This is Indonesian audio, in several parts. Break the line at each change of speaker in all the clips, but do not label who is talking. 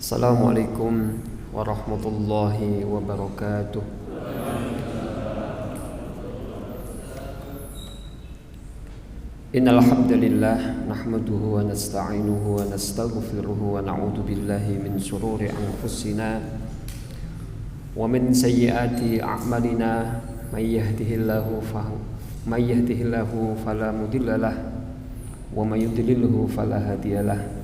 Assalamualaikum warahmatullahi wabarakatuh. Innal hamdalillah nahmaduhu wa nasta'inuhu wa nastaghfiruhu wa na'udzu billahi min shururi anfusina wa min sayyiati a'malina may yahdihillahu fala mudhillalah wa may yudlilhu fala hadiyalah.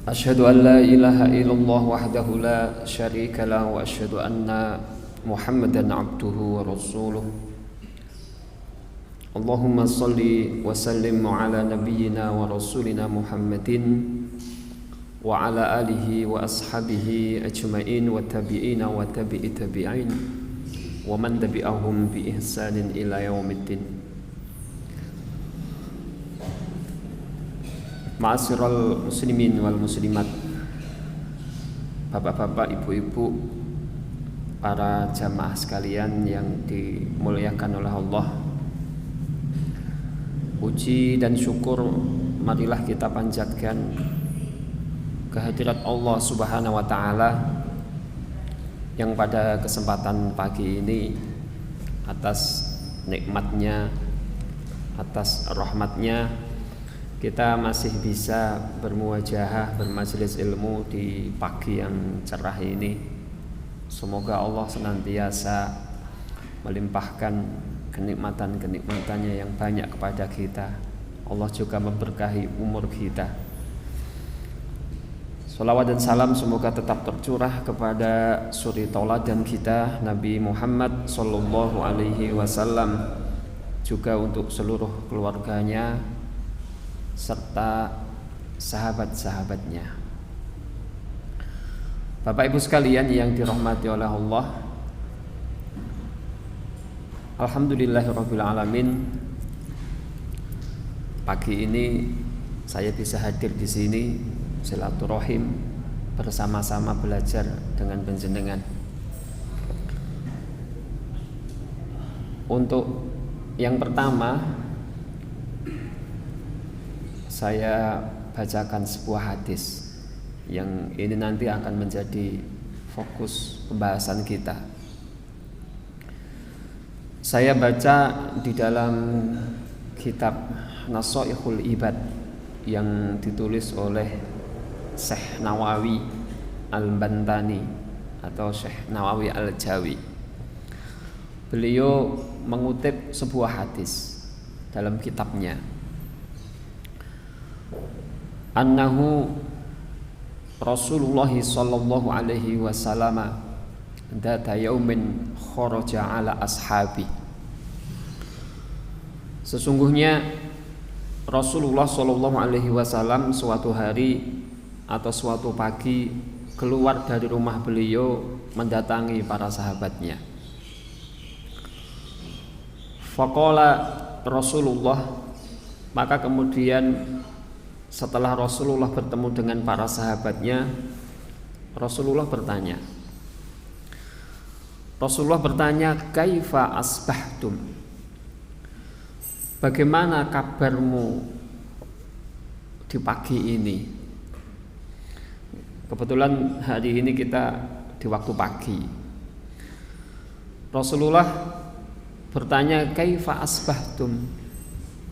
Asyhadu an la ilaha illallah wahdahu la syarika lah wa asyhadu anna Muhammadan abduhu wa rasuluh. Allahumma salli wa sallim ala nabiyyina wa rasulina Muhammadin wa ala alihi wa ashabihi ajma'in wa tabi'ina wa tabi'i tabi'in wa man tabi'ahum bi ihsanin ila yaumiddin. Ma'asyiral muslimin wal muslimat, bapak-bapak, ibu-ibu, para jamaah sekalian yang dimuliakan oleh Allah. Puji dan syukur marilah kita panjatkan kehadirat Allah Subhanahu wa taala yang pada kesempatan pagi ini atas nikmatnya, atas rahmatnya kita masih bisa bermuwajahah, bermajelis ilmu di pagi yang cerah ini. Semoga Allah senantiasa melimpahkan kenikmatan-kenikmatannya yang banyak kepada kita. Allah juga memberkahi umur kita. Salawat dan salam semoga tetap tercurah kepada suri tauladan kita, Nabi Muhammad sallallahu alaihi wasallam, juga untuk seluruh keluarganya serta sahabat-sahabatnya. Bapak Ibu sekalian yang dirahmati oleh Allah, alhamdulillahirabbil alamin. Pagi ini saya bisa hadir di sini silaturahim bersama-sama belajar dengan panjenengan. Untuk yang pertama, saya bacakan sebuah hadis yang ini nanti akan menjadi fokus pembahasan kita. Saya baca di dalam kitab Nashaihul Ibad yang ditulis oleh Syekh Nawawi Al-Bantani atau Syekh Nawawi Al-Jawi. Beliau mengutip sebuah hadis dalam kitabnya, annahu Rasulullah sallallahu alaihi wasallam data yaumin kharaja ala ashabi. Sesungguhnya Rasulullah sallallahu alaihi wasallam suatu hari atau suatu pagi keluar dari rumah beliau mendatangi para sahabatnya. Faqala Rasulullah, maka kemudian setelah Rasulullah bertemu dengan para sahabatnya, Rasulullah bertanya, kaifa asbahtum? Bagaimana kabarmu di pagi ini? Kebetulan hari ini kita di waktu pagi. Rasulullah bertanya, kaifa asbahtum?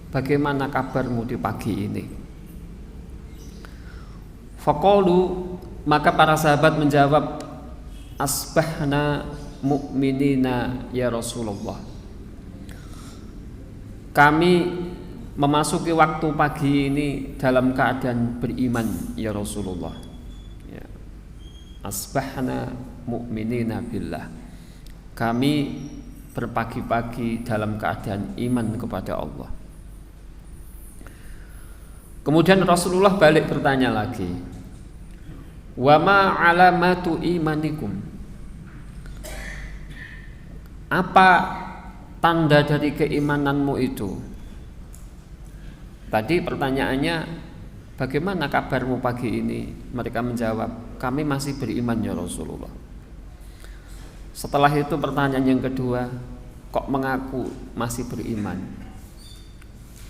Bagaimana kabarmu di pagi ini? Faqalu, maka para sahabat menjawab, asbahna mu'minina ya Rasulullah. Kami memasuki waktu pagi ini dalam keadaan beriman ya Rasulullah. Ya. Asbahna mu'minina billah. Kami berpagi-pagi dalam keadaan iman kepada Allah. Kemudian Rasulullah balik bertanya lagi, wa ma alamatu imanikum? Apa tanda dari keimananmu itu? Tadi pertanyaannya, bagaimana kabarmu pagi ini? Mereka menjawab, kami masih beriman ya Rasulullah. Setelah itu pertanyaan yang kedua, kok mengaku masih beriman?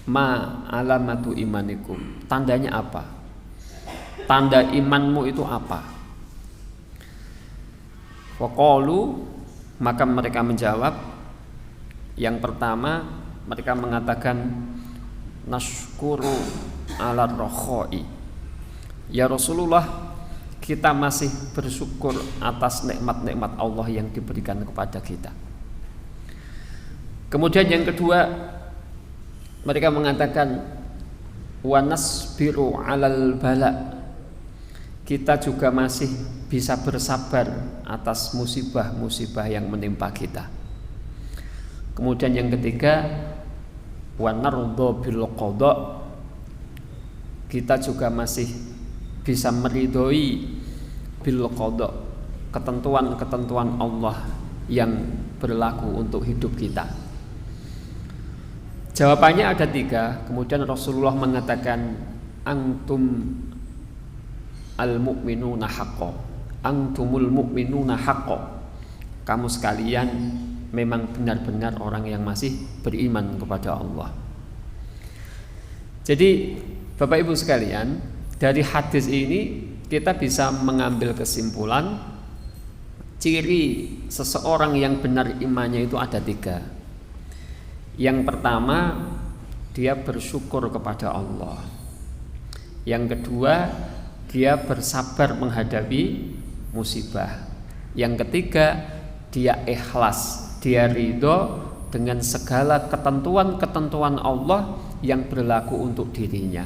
Ma alamatu imanikum, tandanya apa? tanda imanmu itu apa? Faqalu, maka mereka menjawab, yang pertama mereka mengatakan nashkuru ala rokhoi. Ya Rasulullah, kita masih bersyukur atas nikmat-nikmat Allah yang diberikan kepada kita. Kemudian yang kedua, mereka mengatakan wa nasbiru alal bala. Kita juga masih bisa bersabar atas musibah-musibah yang menimpa kita. Kemudian yang ketiga, wa nardha bil qada. Kita juga masih bisa meridhoi bil qada, ketentuan-ketentuan Allah yang berlaku untuk hidup kita. Jawabannya ada 3. Kemudian Rasulullah mengatakan antum al-mu'minuna haqqo, antumul mu'minuna haqqo. Kamu sekalian memang benar-benar orang yang masih beriman kepada Allah. Jadi Bapak Ibu sekalian, dari hadis ini kita bisa mengambil kesimpulan ciri seseorang yang benar imannya itu ada 3. Yang pertama, dia bersyukur kepada Allah. Yang kedua, dia bersabar menghadapi musibah. Yang ketiga, dia ikhlas, dia ridho dengan segala ketentuan-ketentuan Allah yang berlaku untuk dirinya.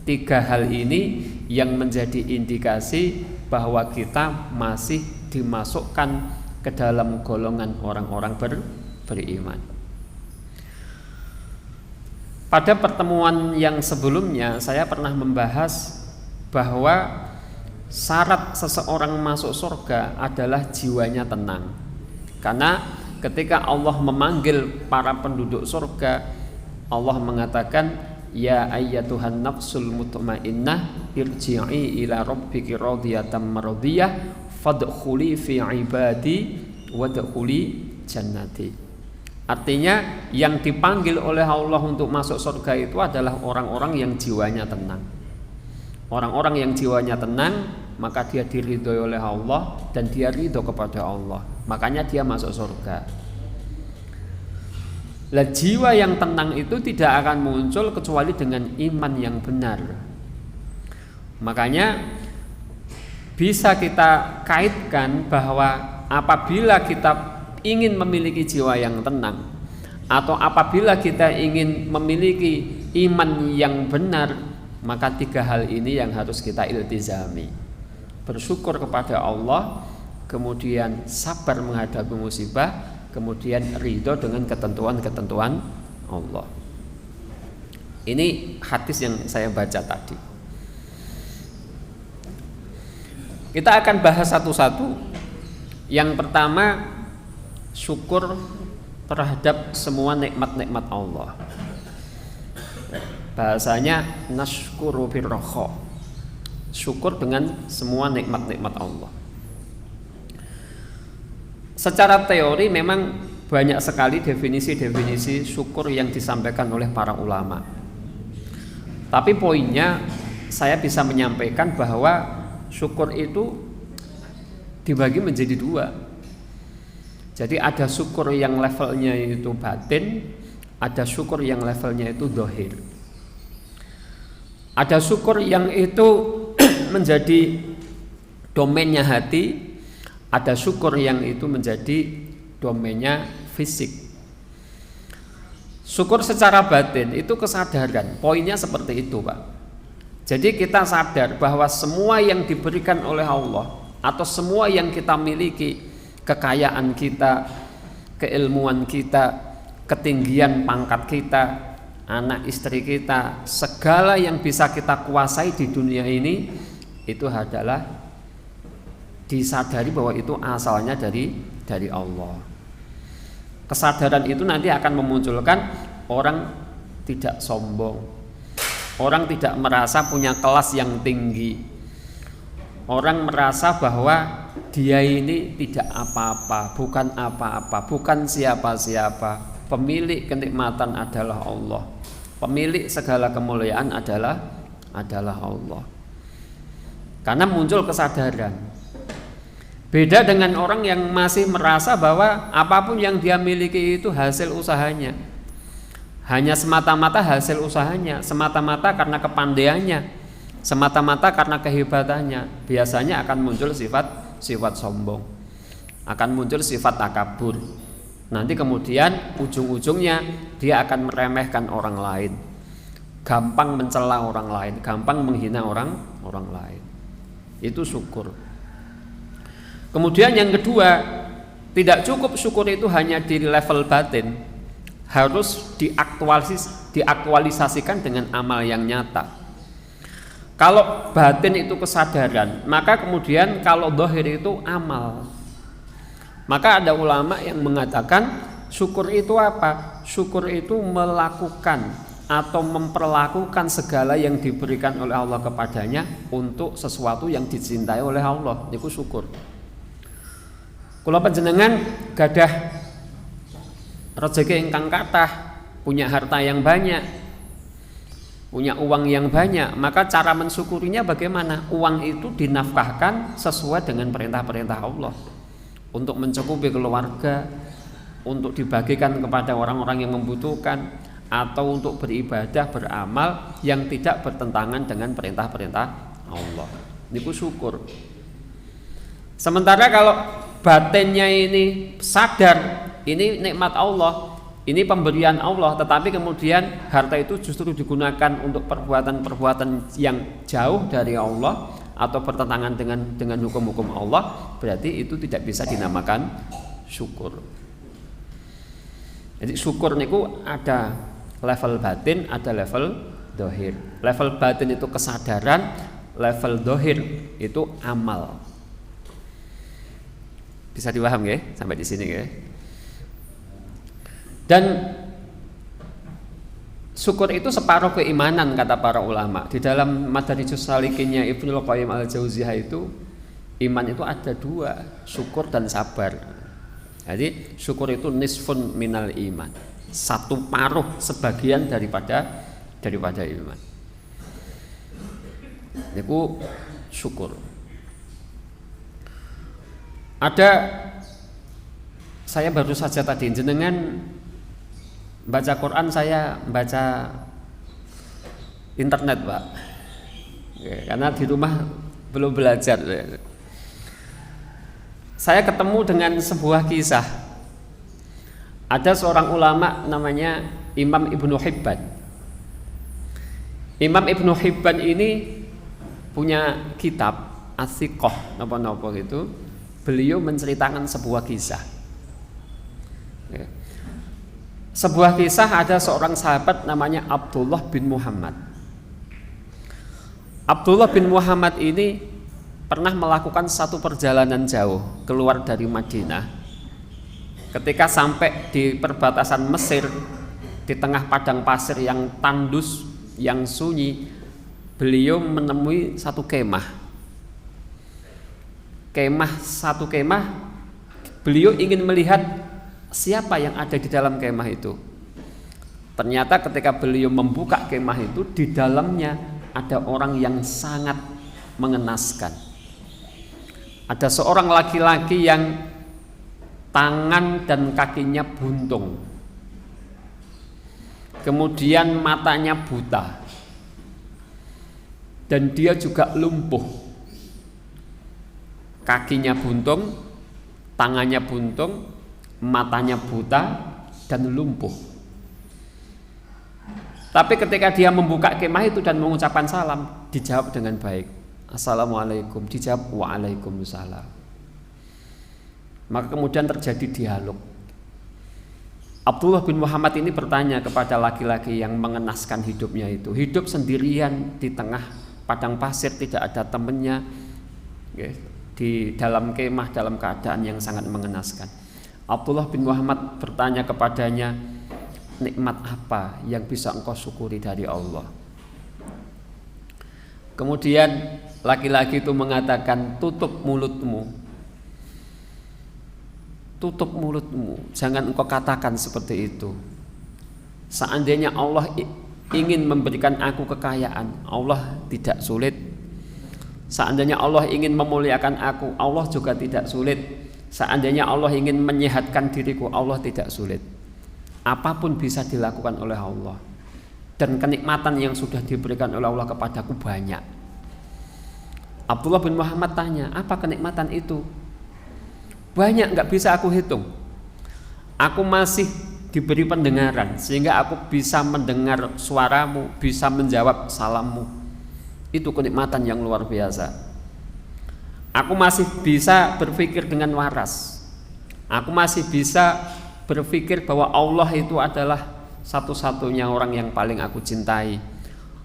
3 hal ini yang menjadi indikasi bahwa kita masih dimasukkan ke dalam golongan orang-orang beriman. Pada pertemuan yang sebelumnya saya pernah membahas bahwa syarat seseorang masuk surga adalah jiwanya tenang. Karena ketika Allah memanggil para penduduk surga, Allah mengatakan, ya ayyatuhan nafsul mutmainnah irji'i ila rabbiki radiyatan mardiyah fadkhuli fi ibadi wadkhuli jannati. Artinya yang dipanggil oleh Allah untuk masuk surga itu adalah orang-orang yang jiwanya tenang. Orang-orang yang jiwanya tenang, maka dia diridhoi oleh Allah dan dia ridho kepada Allah. Makanya dia masuk surga. Lah jiwa yang tenang itu tidak akan muncul kecuali dengan iman yang benar. Makanya bisa kita kaitkan bahwa apabila kita ingin memiliki jiwa yang tenang, atau apabila kita ingin memiliki iman yang benar, maka 3 hal ini yang harus kita iltizami. Bersyukur kepada Allah, kemudian sabar menghadapi musibah, kemudian ridho dengan ketentuan-ketentuan Allah. Ini hadis yang saya baca tadi. Kita akan bahas satu-satu. Yang pertama, syukur terhadap semua nikmat-nikmat Allah. Bahasanya nashkuru birrokho, syukur dengan semua nikmat-nikmat Allah. Secara teori memang banyak sekali definisi-definisi syukur yang disampaikan oleh para ulama. Tapi poinnya saya bisa menyampaikan bahwa syukur itu dibagi menjadi 2. Jadi ada syukur yang levelnya itu batin, ada syukur yang levelnya itu dohir. Ada syukur yang itu menjadi domainnya hati, ada syukur yang itu menjadi domainnya fisik. Syukur secara batin itu kesadaran, poinnya seperti itu Pak. Jadi kita sadar bahwa semua yang diberikan oleh Allah atau semua yang kita miliki, kekayaan kita, keilmuan kita, ketinggian pangkat kita, anak istri kita, segala yang bisa kita kuasai di dunia ini itu adalah disadari bahwa itu asalnya dari Allah. Kesadaran itu nanti akan memunculkan orang tidak sombong, orang tidak merasa punya kelas yang tinggi, orang merasa bahwa dia ini tidak apa-apa, bukan apa-apa, bukan siapa-siapa. Pemilik kenikmatan adalah Allah. Pemilik segala kemuliaan adalah Allah. karena muncul kesadaran. Beda dengan orang yang masih merasa bahwa apapun yang dia miliki itu hasil usahanya, hanya semata-mata hasil usahanya, semata-mata karena kepandaiannya, semata-mata karena kehebatannya. Biasanya akan muncul sifat sombong, akan muncul sifat takabur. Nanti kemudian ujung-ujungnya dia akan meremehkan orang lain, gampang mencela orang lain, gampang menghina orang lain. Itu syukur. Kemudian yang kedua, tidak cukup syukur itu hanya di level batin, harus diaktualisasikan dengan amal yang nyata. Kalau batin itu kesadaran, maka kemudian kalau zahir itu amal. Maka ada ulama yang mengatakan syukur itu apa? Syukur itu melakukan atau memperlakukan segala yang diberikan oleh Allah kepadanya untuk sesuatu yang dicintai oleh Allah. Itu syukur. Kula panjenengan gadah rezeki ingkang kathah, punya harta yang banyak, punya uang yang banyak, maka cara mensyukurinya bagaimana? Uang itu dinafkahkan sesuai dengan perintah-perintah Allah, untuk mencukupi keluarga, untuk dibagikan kepada orang-orang yang membutuhkan, atau untuk beribadah, beramal yang tidak bertentangan dengan perintah-perintah Allah. Niku syukur. Sementara kalau batinnya ini sadar, ini nikmat Allah, ini pemberian Allah, tetapi kemudian harta itu justru digunakan untuk perbuatan-perbuatan yang jauh dari Allah atau bertentangan dengan hukum-hukum Allah, berarti itu tidak bisa dinamakan syukur. Jadi syukur niku ada level batin, ada level dohir. Level batin itu kesadaran, level dohir itu amal. Bisa dipaham ya sampai di sini ya. Dan syukur itu separuh keimanan kata para ulama. Di dalam Madarijus Salikinnya Ibnul Qayyim Al-Jauziyah itu, iman itu ada dua, syukur dan sabar. Jadi syukur itu nisfun minal iman, satu paruh sebagian daripada iman. Itu syukur. Saya baru saja tadi jenengan baca Quran, saya baca internet Pak, karena di rumah belum belajar. Saya ketemu dengan sebuah kisah. Ada seorang ulama namanya Imam Ibnu Hibban. Imam Ibnu Hibban ini punya kitab As-Siqah napa-napa gitu. Beliau menceritakan sebuah kisah. Sebuah kisah, ada seorang sahabat namanya Abdullah bin Muhammad. Abdullah bin Muhammad ini pernah melakukan satu perjalanan jauh keluar dari Madinah. Ketika sampai di perbatasan Mesir, di tengah padang pasir yang tandus, yang sunyi, beliau menemui satu kemah. Satu kemah, beliau ingin melihat siapa yang ada di dalam kemah itu. Ternyata ketika beliau membuka kemah itu, di dalamnya ada orang yang sangat mengenaskan. Ada seorang laki-laki yang tangan dan kakinya buntung, kemudian matanya buta, dan dia juga lumpuh. Kakinya buntung, tangannya buntung, matanya buta, dan lumpuh. Tapi ketika dia membuka kemah itu dan mengucapkan salam, dijawab dengan baik. Assalamualaikum, dijawab waalaikumsalam. Maka kemudian terjadi dialog. Abdullah bin Muhammad ini bertanya kepada laki-laki yang mengenaskan hidupnya itu, hidup sendirian di tengah padang pasir, tidak ada temannya, di dalam kemah dalam keadaan yang sangat mengenaskan. Abdullah bin Muhammad bertanya kepadanya, nikmat apa yang bisa engkau syukuri dari Allah? Kemudian laki-laki itu mengatakan, tutup mulutmu, jangan engkau katakan seperti itu. Seandainya Allah ingin memberikan aku kekayaan, Allah tidak sulit. Seandainya Allah ingin memuliakan aku, Allah juga tidak sulit. Seandainya Allah ingin menyehatkan diriku, Allah tidak sulit. Apapun bisa dilakukan oleh Allah. Dan kenikmatan yang sudah diberikan oleh Allah kepadaku banyak. Abdullah bin Muhammad tanya, apa kenikmatan itu? Banyak, gak bisa aku hitung. Aku masih diberi pendengaran sehingga aku bisa mendengar suaramu, bisa menjawab salammu. Itu kenikmatan yang luar biasa. Aku masih bisa berpikir dengan waras. Aku masih bisa berpikir bahwa Allah itu adalah satu-satunya orang yang paling aku cintai.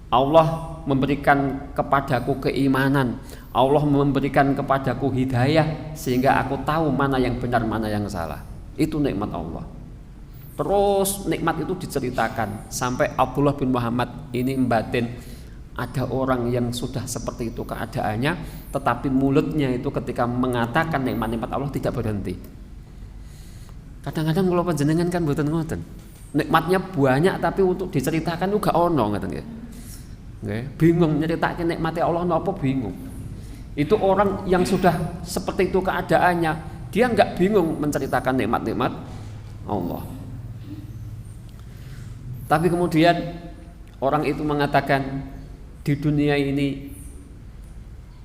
Allah memberikan kepadaku keimanan, Allah memberikan kepadaku hidayah sehingga aku tahu mana yang benar, mana yang salah. Itu nikmat Allah. Terus nikmat itu diceritakan sampai Abdullah bin Muhammad ini batin, ada orang yang sudah seperti itu keadaannya, tetapi mulutnya itu ketika mengatakan nikmat-nikmat Allah tidak berhenti. Kadang-kadang kalau panjenengan kan mboten ngoten. Nikmatnya banyak tapi untuk diceritakan itu gak ono ngoten nggih. Nggih, bingung nyeritake nikmate Allah napa bingung. Itu orang yang sudah seperti itu keadaannya, dia enggak bingung menceritakan nikmat-nikmat Allah. Tapi kemudian orang itu mengatakan di dunia ini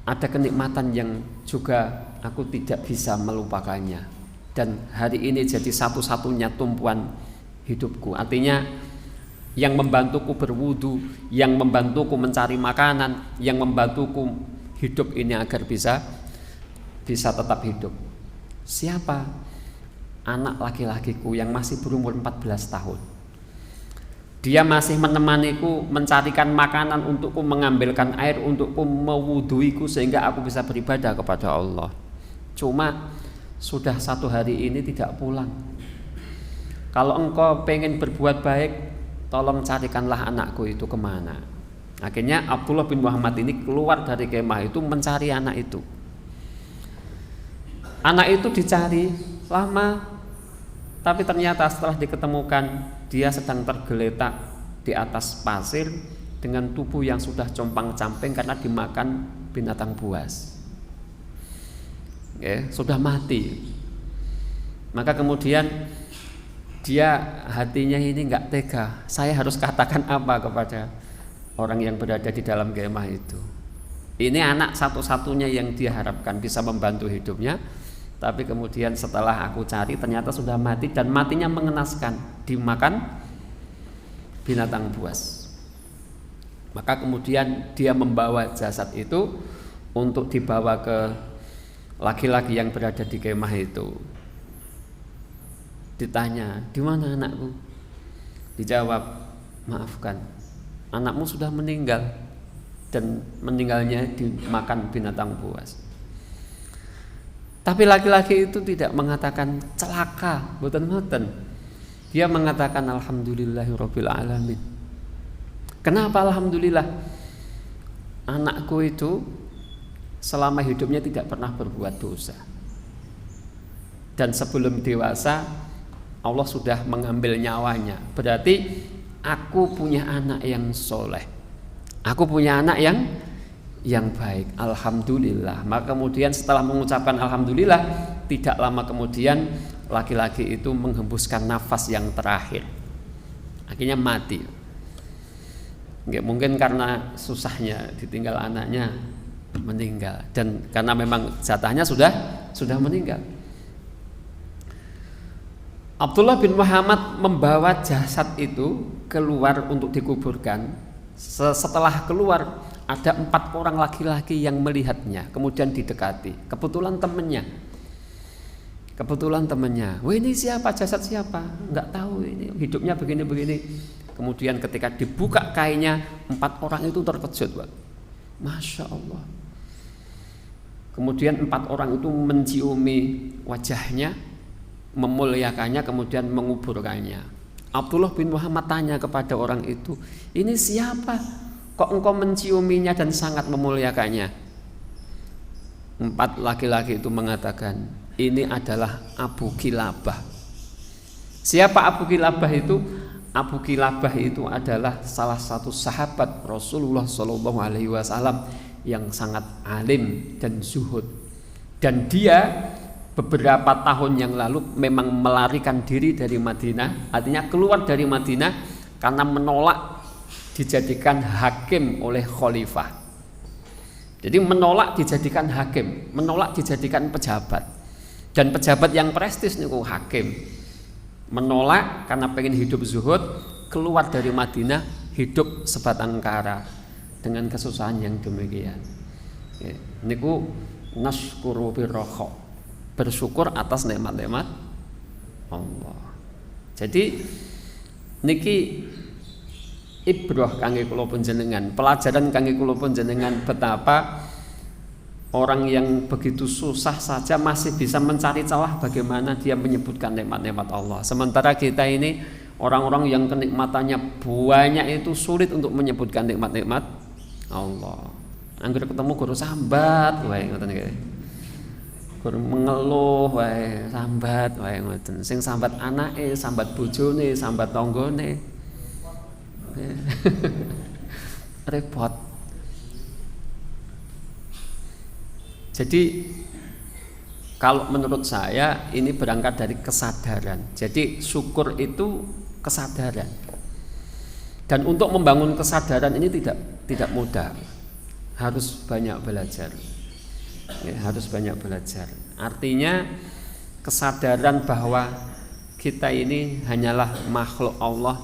ada kenikmatan yang juga aku tidak bisa melupakannya, dan hari ini jadi satu-satunya tumpuan hidupku. Artinya yang membantuku berwudu, yang membantuku mencari makanan, yang membantuku hidup ini agar bisa tetap hidup. Siapa? Anak laki-lakiku yang masih berumur 14 tahun. Dia masih menemaniku mencarikan makanan untukku, mengambilkan air untukku, mewuduiku sehingga aku bisa beribadah kepada Allah. Cuma sudah 1 hari ini tidak pulang. Kalau engkau pengen berbuat baik, tolong carikanlah anakku itu kemana. Akhirnya Abdullah bin Muhammad ini keluar dari kemah itu mencari anak itu. Anak itu dicari lama, tapi ternyata setelah diketemukan dia sedang tergeletak di atas pasir dengan tubuh yang sudah compang-camping karena dimakan binatang buas. Sudah mati. Maka kemudian dia hatinya ini enggak tega. Saya harus katakan apa kepada orang yang berada di dalam kemah itu? Ini anak satu-satunya yang dia harapkan bisa membantu hidupnya. Tapi kemudian setelah aku cari ternyata sudah mati, dan matinya mengenaskan, dimakan binatang buas. Maka kemudian dia membawa jasad itu untuk dibawa ke laki-laki yang berada di kemah itu. Ditanya, di mana anakku? Dijawab, maafkan, anakmu sudah meninggal, dan meninggalnya dimakan binatang buas. Tapi laki-laki itu tidak mengatakan celaka, boten-boten. Dia mengatakan alhamdulillahirabbil alamin. Kenapa alhamdulillah? Anakku itu selama hidupnya tidak pernah berbuat dosa. Dan sebelum dewasa Allah sudah mengambil nyawanya. Berarti aku punya anak yang soleh. Aku punya anak yang baik, alhamdulillah. Maka kemudian setelah mengucapkan alhamdulillah, tidak lama kemudian laki-laki itu menghembuskan nafas yang terakhir. Akhirnya mati. Nggak mungkin karena susahnya ditinggal anaknya meninggal, dan karena memang jatahnya sudah meninggal. Abdullah bin Muhammad membawa jasad itu keluar untuk dikuburkan. Setelah keluar, ada 4 orang laki-laki yang melihatnya, kemudian didekati. Kebetulan temannya. Wah, ini siapa? Jasad siapa? Enggak tahu, ini hidupnya begini-begini. Kemudian ketika dibuka kainnya, 4 orang itu terkejut, Pak. Masya Allah. Kemudian 4 orang itu menciumi wajahnya, memuliakannya, kemudian menguburkannya. Abdullah bin Muhammad tanya kepada orang itu, ini siapa? Kok engkau menciuminya dan sangat memuliakannya? 4 laki-laki itu mengatakan, ini adalah Abu Kilabah. Siapa Abu Kilabah itu? Abu Kilabah itu adalah salah satu sahabat Rasulullah SAW yang sangat alim dan zuhud. Dan dia beberapa tahun yang lalu memang melarikan diri dari Madinah, artinya keluar dari Madinah karena menolak dijadikan hakim oleh khalifah. Jadi menolak dijadikan hakim, menolak dijadikan pejabat. Dan pejabat yang prestis niku hakim. Menolak karena pengen hidup zuhud, keluar dari Madinah hidup sebatang kara dengan kesusahan yang demikian. Niku naskuru birroho, bersyukur atas nikmat-nikmat Allah. Jadi niki ibrah kangge kula panjenengan, pelajaran kangge kula panjenengan betapa orang yang begitu susah saja masih bisa mencari celah bagaimana dia menyebutkan nikmat-nikmat Allah. Sementara kita ini orang-orang yang kenikmatannya banyak itu sulit untuk menyebutkan nikmat-nikmat Allah. Angger ketemu guru sambat wae ngoten nggih. Guru mengeluh wae, sambat wae ngoten. Sing sambat anake, sambat bojone, sambat tanggane. Repot. Jadi kalau menurut saya ini berangkat dari kesadaran. Jadi syukur itu kesadaran. Dan untuk membangun kesadaran ini tidak mudah. Harus banyak belajar. Ya, harus banyak belajar. Artinya kesadaran bahwa kita ini hanyalah makhluk Allah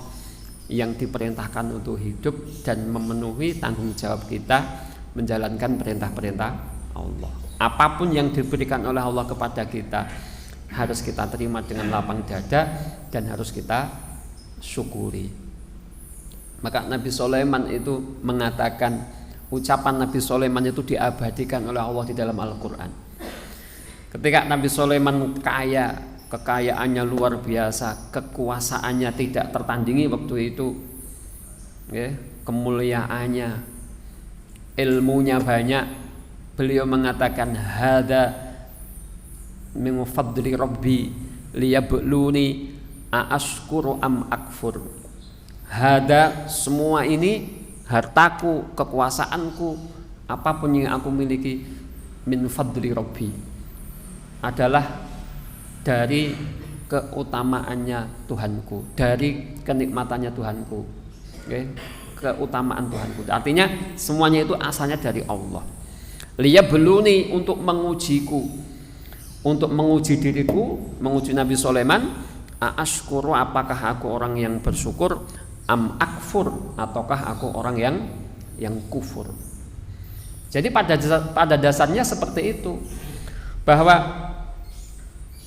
yang diperintahkan untuk hidup dan memenuhi tanggung jawab kita menjalankan perintah-perintah Allah. Apapun yang diberikan oleh Allah kepada kita harus kita terima dengan lapang dada dan harus kita syukuri. Maka Nabi Sulaiman itu mengatakan, ucapan Nabi Sulaiman itu diabadikan oleh Allah di dalam Al-Quran. Ketika Nabi Sulaiman kaya, kekayaannya luar biasa, kekuasaannya tidak tertandingi waktu itu, ya, kemuliaannya, ilmunya banyak, beliau mengatakan hadza min fadli rabbi liyabluni aashkuru am akfur. Hadza, semua ini, hartaku, kekuasaanku, apapun yang aku miliki, min fadli rabbi, adalah dari keutamaannya Tuhanku, dari kenikmatannya Tuhanku, okay? Keutamaan Tuhanku. Artinya semuanya itu asalnya dari Allah. Liyabeluni, untuk mengujiku, untuk menguji diriku, menguji Nabi Sulaiman. Aashkuru, apakah aku orang yang bersyukur, am akfur, ataukah aku orang yang kufur. Jadi pada dasarnya seperti itu, bahwa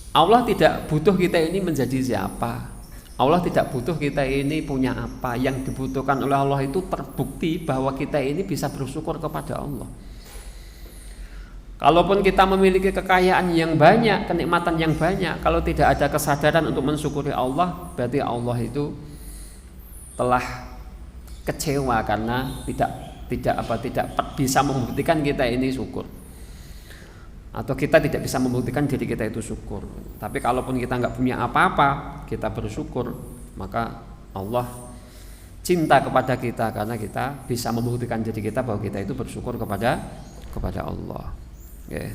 Allah tidak butuh kita ini menjadi siapa. Allah tidak butuh kita ini punya apa. Yang dibutuhkan oleh Allah itu terbukti bahwa kita ini bisa bersyukur kepada Allah. Kalaupun kita memiliki kekayaan yang banyak, kenikmatan yang banyak, kalau tidak ada kesadaran untuk mensyukuri Allah, berarti Allah itu telah kecewa karena tidak bisa membuktikan kita ini syukur. Atau kita tidak bisa membuktikan diri kita itu syukur. Tapi kalaupun kita nggak punya apa-apa, kita bersyukur, maka Allah cinta kepada kita karena kita bisa membuktikan diri kita bahwa kita itu bersyukur kepada Allah. Okay.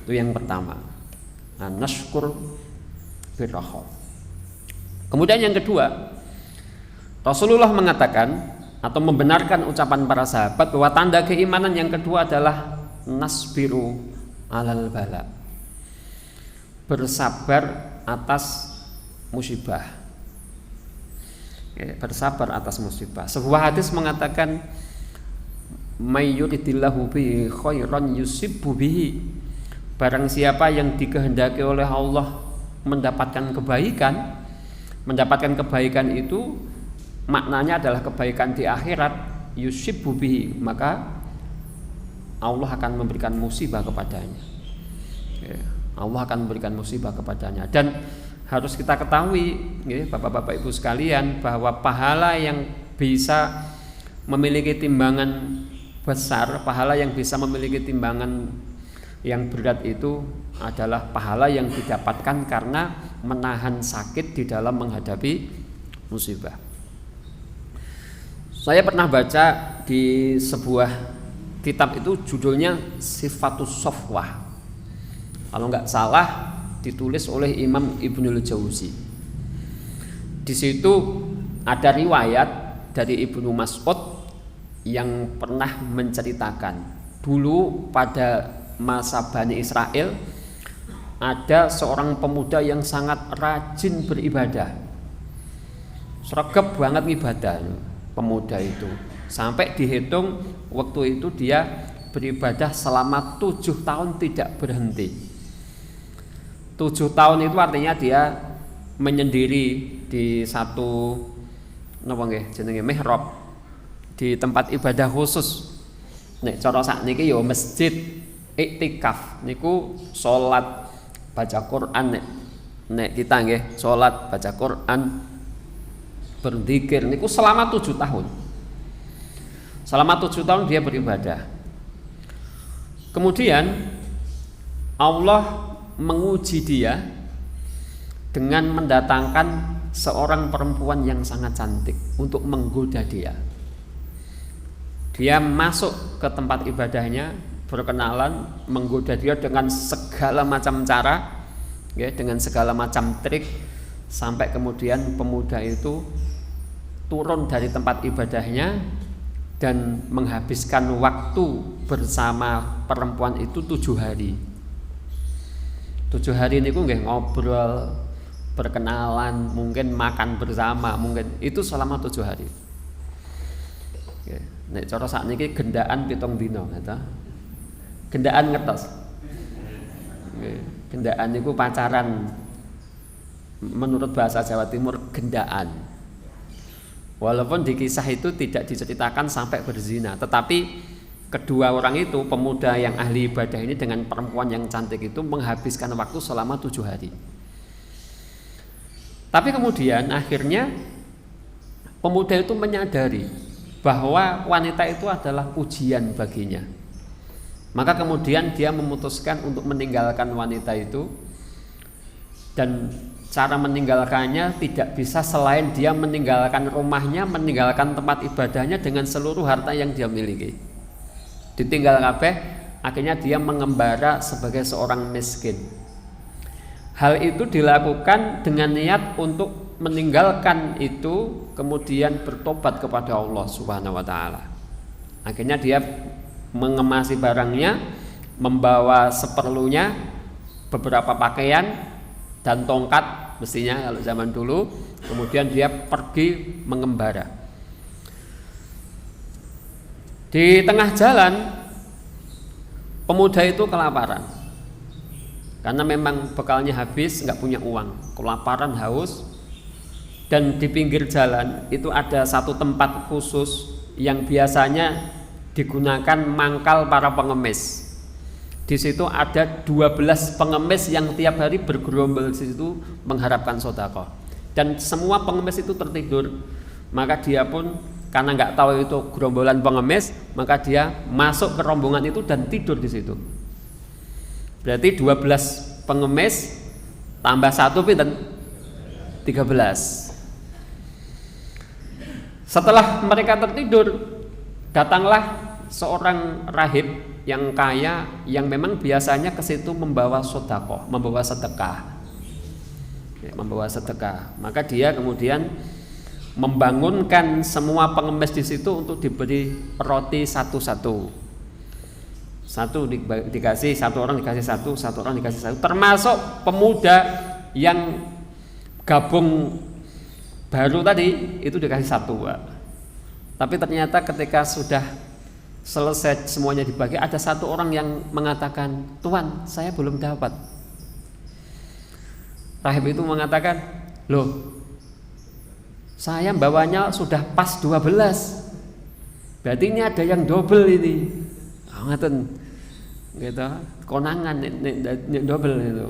Itu yang pertama. Nah, nashkur birroho. Kemudian yang kedua, Rasulullah mengatakan atau membenarkan ucapan para sahabat bahwa tanda keimanan yang kedua adalah nasbiru alal bala, bersabar atas musibah. Bersabar atas musibah. Sebuah hadis mengatakan, may yuridillahu bihi khairan yusibbu bihi, barang siapa yang dikehendaki oleh Allah mendapatkan kebaikan itu maknanya adalah kebaikan di akhirat, yusibbu bihi, maka Allah akan memberikan musibah kepadanya. Allah akan memberikan musibah kepadanya. Dan harus kita ketahui, Bapak-bapak Ibu sekalian, bahwa pahala yang bisa memiliki timbangan besar, pahala yang bisa memiliki timbangan yang berat itu adalah pahala yang didapatkan karena menahan sakit di dalam menghadapi musibah. Saya pernah baca di sebuah kitab itu judulnya Sifatus Sofwah. Kalau nggak salah ditulis oleh Imam Ibnul Jauzi. Di situ ada riwayat dari Ibnu Mas'ud yang pernah menceritakan dulu pada masa Bani Israel ada seorang pemuda yang sangat rajin beribadah, sregep banget ibadah pemuda itu, sampai dihitung waktu itu dia beribadah selama 7 tahun tidak berhenti. 7 tahun itu artinya dia menyendiri di satu jenenge mihrab, di tempat ibadah khusus. Nek cara sakniki ya masjid iktikaf niku salat baca Quran, nek kita nggih salat baca Quran berzikir niku selama 7 tahun. Selama 7 tahun dia beribadah. Kemudian Allah menguji dia dengan mendatangkan seorang perempuan yang sangat cantik untuk menggoda dia. Dia masuk ke tempat ibadahnya, berkenalan, menggoda dia dengan segala macam cara, ya, dengan segala macam trik, sampai kemudian pemuda itu turun dari tempat ibadahnya dan menghabiskan waktu bersama perempuan itu 7 hari. 7 hari ini nggih ngobrol, berkenalan, mungkin makan bersama, mungkin itu selama 7 hari. Nek cara sakniki gendaan 7 dina, ngeta. Gendaan ngetos. Gendaan niku pacaran. Menurut bahasa Jawa Timur gendaan. Walaupun di kisah itu tidak diceritakan sampai berzina, tetapi kedua orang itu, pemuda yang ahli ibadah ini dengan perempuan yang cantik itu menghabiskan waktu selama 7 hari. Tapi kemudian akhirnya pemuda itu menyadari bahwa wanita itu adalah ujian baginya. Maka kemudian dia memutuskan untuk meninggalkan wanita itu, dan cara meninggalkannya tidak bisa selain dia meninggalkan rumahnya, meninggalkan tempat ibadahnya dengan seluruh harta yang dia miliki. Ditinggal kabeh, akhirnya dia mengembara sebagai seorang miskin. Hal itu dilakukan dengan niat untuk meninggalkan itu, kemudian bertobat kepada Allah Subhanahu wa taala. Akhirnya dia mengemasi barangnya, membawa seperlunya, beberapa pakaian dan tongkat mestinya kalau zaman dulu, kemudian dia pergi mengembara. Di tengah jalan pemuda itu kelaparan, karena memang bekalnya habis, nggak punya uang, kelaparan, haus. Dan di pinggir jalan itu ada satu tempat khusus yang biasanya digunakan mangkal para pengemis. Di situ ada 12 pengemis yang tiap hari bergerombol di situ mengharapkan sedekah. Dan semua pengemis itu tertidur. Maka dia pun karena nggak tahu itu gerombolan pengemis, maka dia masuk ke rombongan itu dan tidur di situ. Berarti 12 pengemis tambah 1 pinten? 13. Setelah mereka tertidur, datanglah seorang rahib yang kaya yang memang biasanya ke situ membawa sedekah, membawa sedekah. Maka dia kemudian membangunkan semua pengemis di situ untuk diberi roti satu-satu. Dikasih satu orang dikasih satu orang dikasih satu. Termasuk pemuda yang gabung baru tadi itu dikasih 1, Pak. Tapi ternyata ketika sudah selesai semuanya dibagi, ada 1 orang yang mengatakan, "Tuan, saya belum dapat." Rahib itu mengatakan, "Loh, saya bawanya sudah pas 12. Berarti ini ada yang double ini." Ngaten. Gitu. Konangan nek double itu.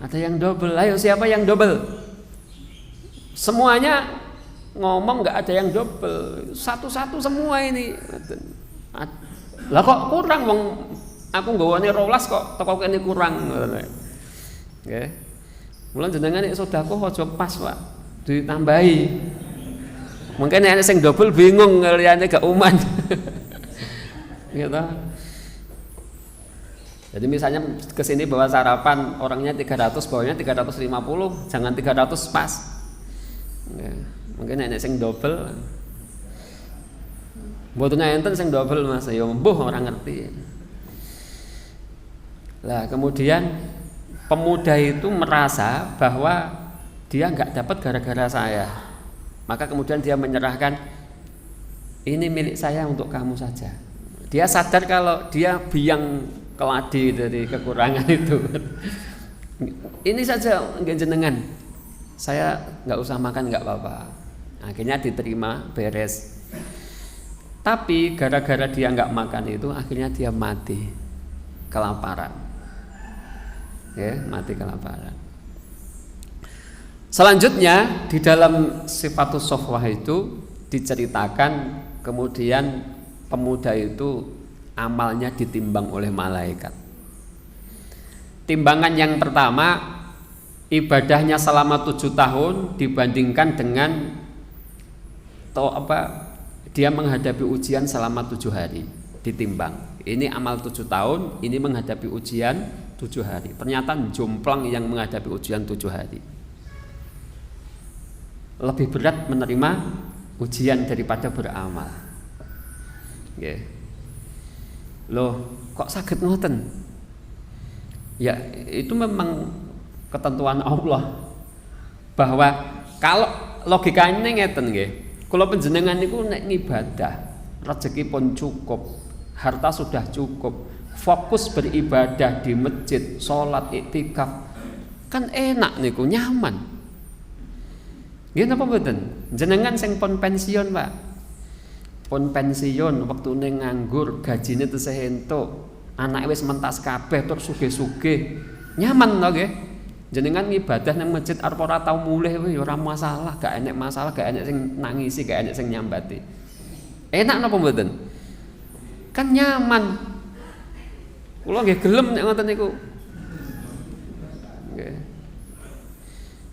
Ada yang double. Ayo siapa yang double? Semuanya ngomong nggak ada yang double, satu-satu semua ini. Lah kok kurang, wong aku nggawane 12 kok teko kene kurang. Nggih. Mulane jenengan nek sedekah aja pas, Pak. Ditambahi. Mungkin nek sing double bingung liyane gak uman. Gitu. Jadi misalnya ke sini bawa sarapan, orangnya 300, bawanya 350, jangan 300 pas. Ya, mungkin enek sing double. Mboten enten sing double Mas, ya mbuh orang ngerti. Lah kemudian pemuda itu merasa bahwa dia enggak dapat gara-gara saya. Maka kemudian dia menyerahkan, ini milik saya untuk kamu saja. Dia sadar kalau dia biang keladi dari kekurangan itu. Ini saja jenengan, saya nggak usah makan nggak apa-apa. Akhirnya diterima, beres. Tapi gara-gara dia nggak makan itu, akhirnya dia mati kelaparan. Ya, mati kelaparan. Selanjutnya di dalam Sifatus Sofwah itu diceritakan kemudian pemuda itu amalnya ditimbang oleh malaikat. Timbangan yang pertama, ibadahnya selama 7 tahun dibandingkan dengan dia menghadapi ujian selama 7 hari, ditimbang. Ini amal 7 tahun, ini menghadapi ujian 7 hari. Ternyata jomplang yang menghadapi ujian 7 hari lebih berat menerima ujian daripada beramal. Yeah. Loh, kok sakit ngoten? Ya, itu memang ketentuan Allah. Bahwa kalau logikanya ngeten nggih. Kula panjenengan niku nek ngibadah, rezeki pun cukup, harta sudah cukup, fokus beribadah di masjid, salat, iktikaf, kan enak niku, nyaman. Nggih napa mboten? Jenengan sing pun pensiun, Pak. Pun pensiun waktu ning nganggur, gajine tesih entuk, anake wis mentas kabeh tur sugih-sugih. Nyaman to nggih. Jenengan ngibadah nang masjid arep ora tau mulih ya ora masalah, gak enek masalah, gak enek sing nangisi, gak enek sing nyambati. Enak napa mboten? Kan nyaman. Kula nggih gelem nek ngoten niku. Nggih.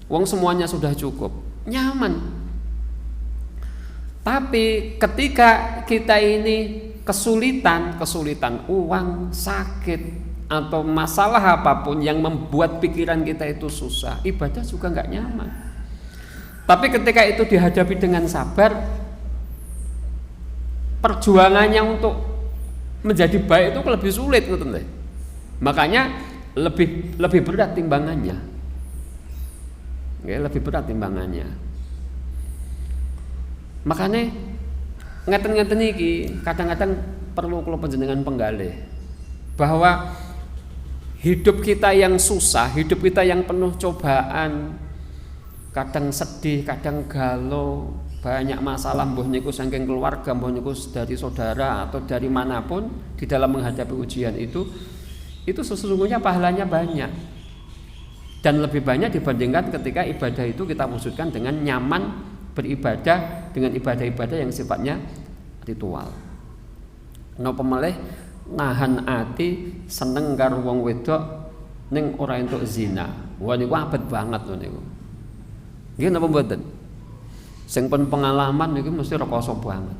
Wong semuanya sudah cukup, nyaman. Tapi ketika kita ini kesulitan uang, sakit, atau masalah apapun yang membuat pikiran kita itu susah, ibadah juga nggak nyaman. Tapi ketika itu dihadapi dengan sabar, perjuangannya untuk menjadi baik itu lebih sulit, makanya lebih berat timbangannya. Ya, lebih berat timbangannya. Makanya ngeten-ngeten iki kadang-kadang perlu kula panjenengan penggalih bahwa hidup kita yang susah, hidup kita yang penuh cobaan, kadang sedih, kadang galau, banyak masalah, mbuh niku saking keluarga, mbuh niku dari saudara atau dari manapun, di dalam menghadapi ujian itu sesungguhnya pahalanya banyak dan lebih banyak dibandingkan ketika ibadah itu kita wujudkan dengan nyaman beribadah dengan ibadah-ibadah yang sifatnya ritual. Napa malih nahan ati seneng karo wong wedok ning ora entuk zina. Wah niku abet banget lho niku. Nggih napa mboten? Sing pun pengalaman niku mesti rekoso banget.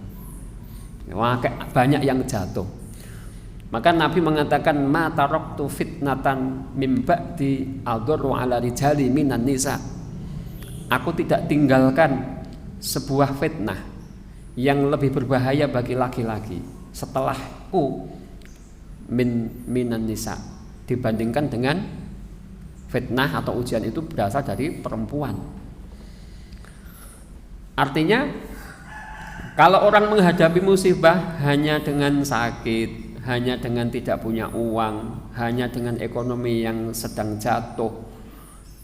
Wah banyak yang jatuh. Maka Nabi mengatakan ma taraktu fitnatan mim ba'di adharu ala rijali minan nisa. Aku tidak tinggalkan sebuah fitnah yang lebih berbahaya bagi laki-laki setelahku minan nisa, dibandingkan dengan fitnah atau ujian itu berasal dari perempuan. Artinya kalau orang menghadapi musibah hanya dengan sakit, hanya dengan tidak punya uang, hanya dengan ekonomi yang sedang jatuh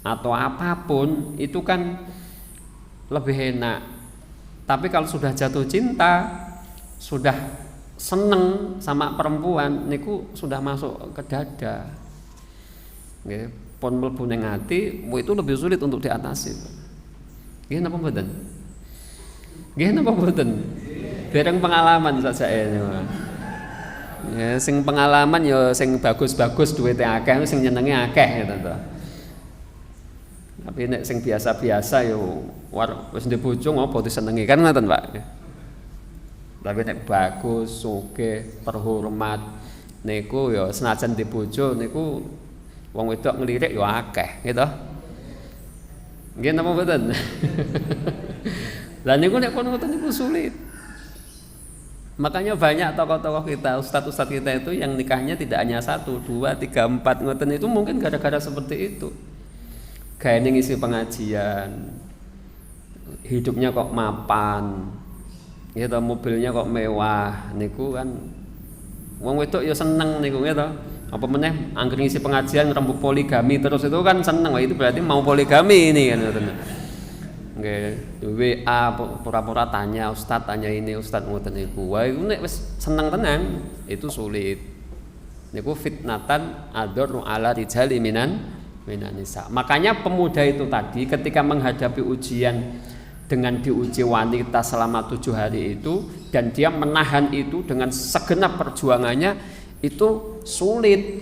atau apapun, itu kan lebih enak. Tapi kalau sudah jatuh cinta, sudah seneng sama perempuan, niku sudah masuk ke dada. Nggih, pun mlebu ning ati, itu lebih sulit untuk diatasi. Nggih napa mboten? Nggih napa mboten? Dereng pengalaman saja ini. Ya, sing pengalaman ya sing bagus-bagus duwite akeh, sing nyenenge akeh gitu to. Tapi nek sing biasa-biasa yo wis ndek bojo ngopo disenengi kan ngoten, Pak. Tapi nek bagus, sugih, terhormat niku ya senajan di bojo niku wong wedok ngelirik ya akeh, gitu. Nggih napa mboten? Lah niku nek ngoten niku sulit. Makanya banyak tokoh-tokoh kita, ustadz-ustadz kita itu yang nikahnya tidak hanya 1, 2, 3, 4 ngoten itu mungkin gara-gara seperti itu. Gaya ngisi pengajian, hidupnya kok mapan, gitu, mobilnya kok mewah, niku kan, wong wedok ya seneng niku gitu. Apa meneh angger ngisi pengajian rembuk poligami terus itu kan seneng, wah itu berarti mau poligami ini kan. Nggih, WA pura-pura tanya ustadz, tanya ini ustadz ngoten niku. Wah iku nek wis seneng tenan itu sulit. Niku fitnatan adurru ala rijali minan nisa. Makanya pemuda itu tadi ketika menghadapi ujian dengan diuji wanita selama 7 hari itu dan dia menahan itu dengan segenap perjuangannya itu sulit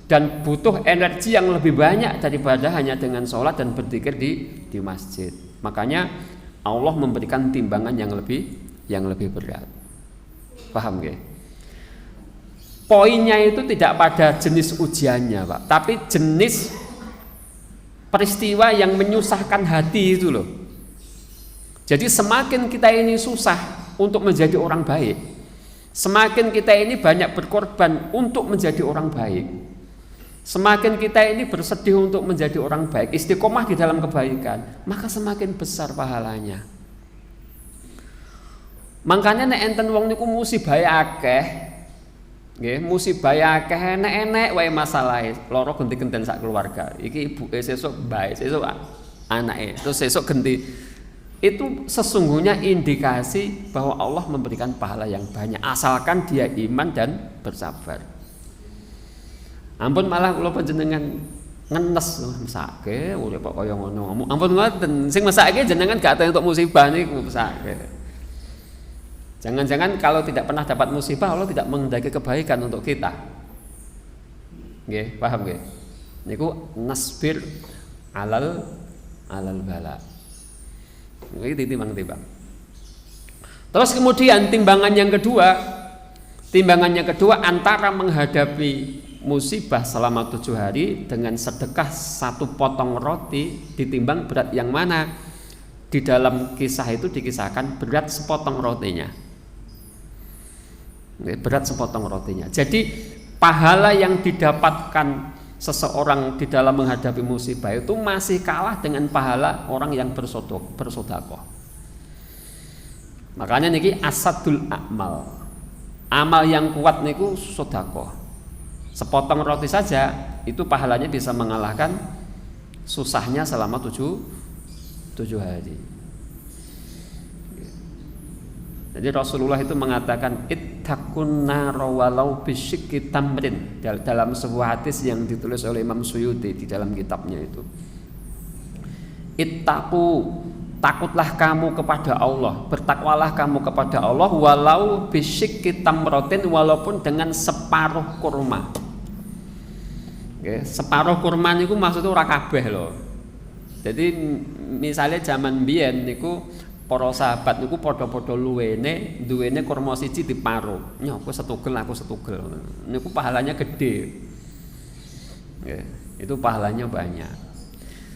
dan butuh energi yang lebih banyak daripada hanya dengan sholat dan berzikir di masjid. Makanya Allah memberikan timbangan yang lebih berat. Paham nggih? Poinnya itu tidak pada jenis ujiannya, Pak, tapi jenis peristiwa yang menyusahkan hati itu loh. Jadi semakin kita ini susah untuk menjadi orang baik, semakin kita ini banyak berkorban untuk menjadi orang baik, semakin kita ini bersedih untuk menjadi orang baik, istiqomah di dalam kebaikan, maka semakin besar pahalanya. Makanya nek enten wong niku musibah akeh, nggih, musibah akeh enek-enek wae masalahe, lara genti-genten sak keluarga. Iki ibuke sesuk bae, sesuk anake, terus sesuk genti. Itu sesungguhnya indikasi bahwa Allah memberikan pahala yang banyak asalkan dia iman dan bersabar. Ampun malah kula panjenengan ngenes mesake urip kok kaya ngono. Ampun ngoten, sing mesake jenengan gak ate untuk musibah niku mesake. Jangan-jangan kalau tidak pernah dapat musibah Allah tidak menghendaki kebaikan untuk kita. Nggih, paham nggih? Niku nasbir alal bala. Ini ditimbang-timbang. Terus kemudian timbangan yang kedua antara menghadapi musibah selama 7 hari dengan sedekah 1 potong roti ditimbang berat yang mana. Di dalam kisah itu dikisahkan berat sepotong rotinya. Berat sepotong rotinya. Jadi pahala yang didapatkan seseorang di dalam menghadapi musibah itu masih kalah dengan pahala orang yang bersedekah. Makanya niki asadul a'mal. Amal yang kuat niku sedekah. Sepotong roti saja itu pahalanya bisa mengalahkan susahnya selama 7 hari. Jadi Rasulullah itu mengatakan ittaqun nar walau bisyikki tamrin dalam sebuah hadis yang ditulis oleh Imam Suyuti di dalam kitabnya itu. Ittaqu, takutlah kamu kepada Allah, bertakwalah kamu kepada Allah walau bisyikki tamratin, walaupun dengan separuh kurma. Oke, separuh kurma niku maksudnya ora kabeh lho. Jadi misalnya zaman biyen niku para sahabat niku padha-padha duwene kurma siji diparo. Nyok aku setugel. Niku pahalanya gede. Ya, itu pahalanya banyak.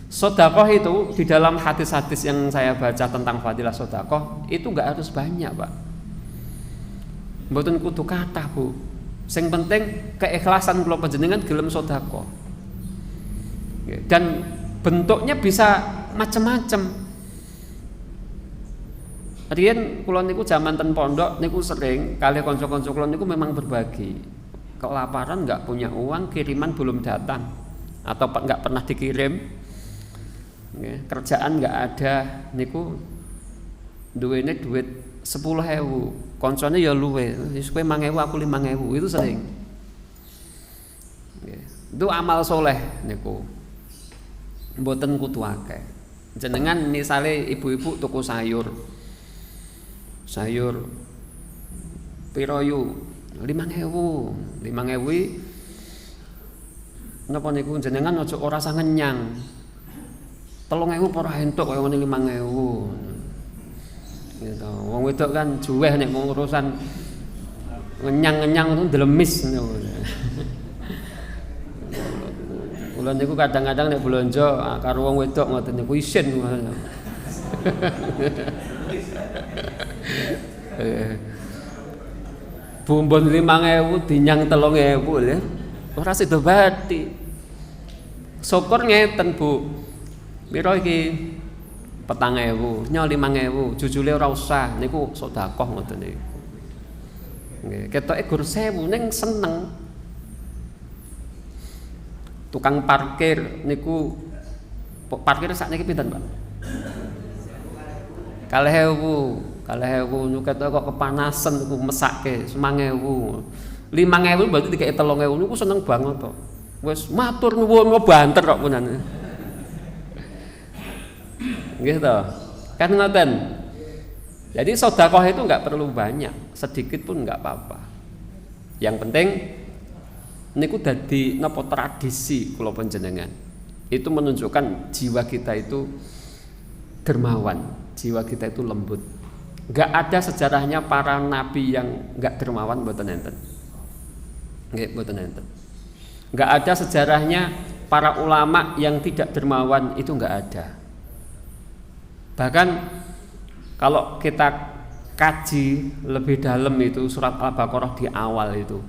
Sedekah itu di dalam hadis-hadis yang saya baca tentang fadilah sedekah itu enggak harus banyak, Pak. Mboten kudu kathah, Bu. Sing penting keikhlasan kula panjenengan gelem sedekah. Ya, dan bentuknya bisa macam-macam. Riyen kula niku jaman ten pondok niku sering kali kanca-kanca kula niku memang berbagi. Kelaparan enggak punya uang, kiriman belum datang atau enggak pernah dikirim. Nggih, kerjaan enggak ada niku duwene duit 10.000. Kancane ya luwe, wis kowe 5.000 aku 5.000, itu sering. Nggih. Itu amal soleh niku. Mboten kudu akeh. Jenengan misale ibu-ibu tuku sayur piro yu 5.000 napa niku jenengan aja ora usah ngenyang 3.000 ora entuk kaya ngene 5.000 Gitu. Wong wedok kan juweh nek urusan ngenyang-ngenyang itu delemis. Kula niku kadang-kadang nek blonjo karo wong wedok ngoten niku isin. Bumbon 5.000 dinyang 3.000 ya. Ora sida bathi. Syukur ngeten, Bu. Piro iki? 4.000, nyo 5.000, jujule ora usah niku sedekah ngoten niku. Nggih, ketoke gur 1.000 ning seneng. Tukang parkir niku parkir sakniki pinten, Pak? 2.000 niku ketoke kok kepanasan niku mesake 5.000. 5.000 berarti dikek 3.000 niku seneng banget to. Wis matur nuwun banter kok punan. Nggih to. Kan ngoten. Jadi sedekah itu enggak perlu banyak, sedikit pun enggak apa-apa. Yang penting niku dadi napa tradisi kula panjenengan. Itu menunjukkan jiwa kita itu dermawan, jiwa kita itu lembut. Enggak ada sejarahnya para nabi yang enggak dermawan mboten enten. Nggih, mboten enten. Enggak ada sejarahnya para ulama yang tidak dermawan, itu enggak ada. Bahkan kalau kita kaji lebih dalam itu surat Al-Baqarah di awal itu,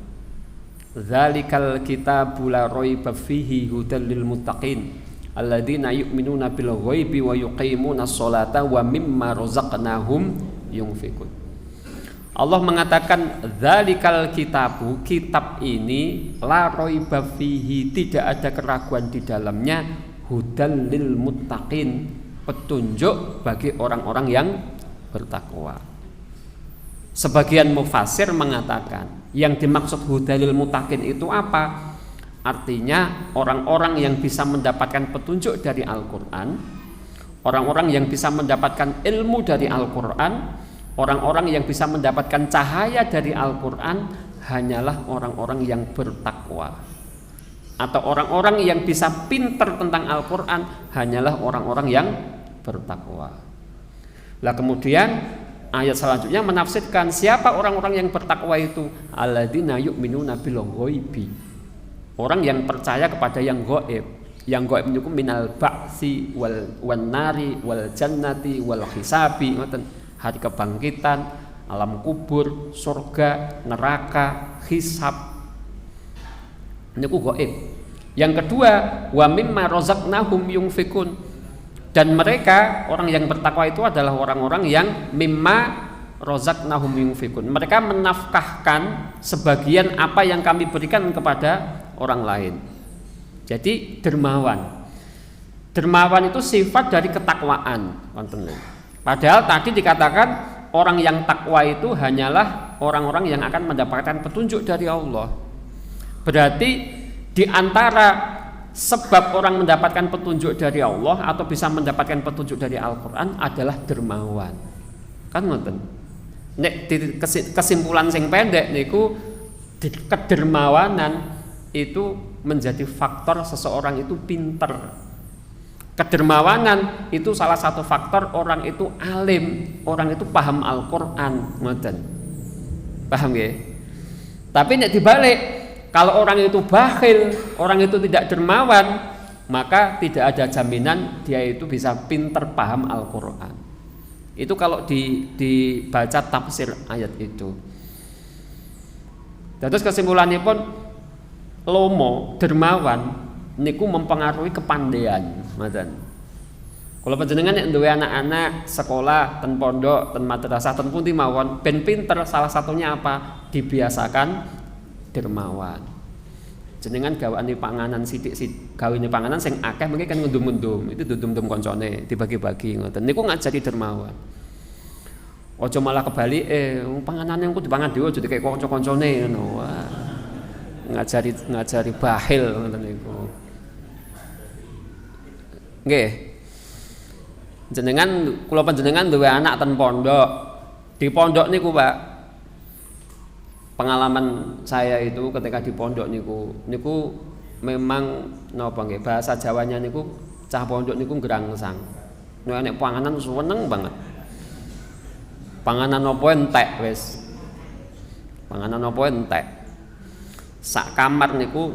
Dzalikal kitabu la raiba fihi hudal lil muttaqin alladzina yu'minuna bil ghaibi wa yuqimuna sholata wa mimma razaqnahum yunfikun. Allah mengatakan dzalikal kitabu, kitab ini la raiba fihi, tidak ada keraguan di dalamnya, hudal lil muttaqin, petunjuk bagi orang-orang yang bertakwa. Sebagian mufassir mengatakan yang dimaksud hudalil muttaqin itu apa? Artinya orang-orang yang bisa mendapatkan petunjuk dari Al-Quran, orang-orang yang bisa mendapatkan ilmu dari Al-Quran, orang-orang yang bisa mendapatkan cahaya dari Al-Quran hanyalah orang-orang yang bertakwa. Atau orang-orang yang bisa pinter tentang Al-Quran hanyalah orang-orang yang bertakwa. Lah kemudian ayat selanjutnya menafsirkan siapa orang-orang yang bertakwa itu, alladzina yu'minuna bil ghaibi, orang yang percaya kepada yang gaib. Yang gaib niku minal ba'si wal nari wal jannati wal hisabi, ngoten, hari kebangkitan, alam kubur, surga, neraka, hisab, niku gaib. Yang kedua, wa mimma razaqnahum yunfikun, dan mereka orang yang bertakwa itu adalah orang-orang yang mimma razaqnahum yunfikun, mereka menafkahkan sebagian apa yang kami berikan kepada orang lain. Jadi dermawan. Dermawan itu sifat dari ketakwaan. Padahal tadi dikatakan orang yang takwa itu hanyalah orang-orang yang akan mendapatkan petunjuk dari Allah. Berarti di antara sebab orang mendapatkan petunjuk dari Allah atau bisa mendapatkan petunjuk dari Al-Quran adalah dermawan. Kan ngoten. Nek kesimpulan sing pendek niku, kedermawanan itu menjadi faktor seseorang itu pinter. Kedermawanan itu salah satu faktor orang itu alim, orang itu paham Al-Quran, ngoten. Paham ya? Tapi nek dibalik, kalau orang itu bakhil, orang itu tidak dermawan, maka tidak ada jaminan dia itu bisa pinter paham Al-Quran. Itu kalau dibaca tafsir ayat itu. Terus kesimpulannya pun, lomo, dermawan niku mempengaruhi kepandaian, ngoten. Kalau panjenengan nek duwe anak-anak sekolah ten pondok, ten madrasah, ten pundi mawon ben pinter, salah satunya apa? Dibiasakan dermawan. Jenengan gawani panganan sithik-sithik, gawene panganan sing akeh mengke kan ngundum-undum, itu dudum-dum koncone, dibagi-bagi ngoten. Niku ngajari dermawan. Aja malah kebalike, panganane engko dipangan dhewe aja dikek kanca-kancane ngono. Wah. Ngajari bahil ngoten niku. Nggih. Jenengan kula panjenengan duwe anak ten pondok. Di pondok niku, Pak, pengalaman saya itu ketika di pondok niku memang napa nggih, bahasa Jawanya niku cah pondok niku ngrangsang. Nek panganan seneng banget. Panganan apa entek wis. Panganan apa entek. Sak kamar niku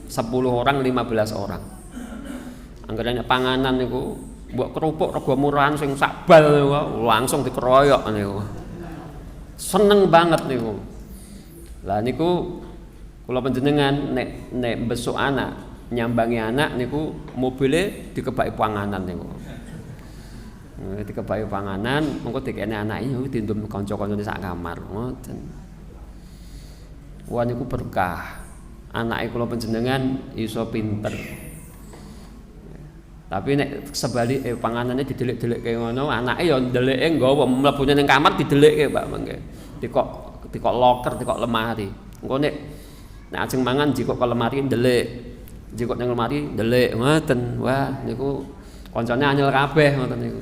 10 orang 15 orang. Anggerane panganan niku mbok kerupuk rega murahan sing sak bal langsung dikeroyok niku. Seneng banget niku. Lah niku kula panjenengan nek besok anak nyambangi anak niku mobile dikebaki panganan niku. Dikebaki panganan mengko dikene anake dindum kanca-kancane sak kamar ngoten. Wah niku berkah. Anake kula panjenengan iso pinter. Tapi nek sebalike panganane didelik-delikke ngono, anake ya ndelike nggawa mlebune ning kamar didelikke Pak mengke. Dikok loker, dikok lemari. Engko nek ajeng mangan jikok ke lemari ndelik. Jikok ning lemari ndelik ngoten. Wah niku kancane anyel kabeh ngoten niku.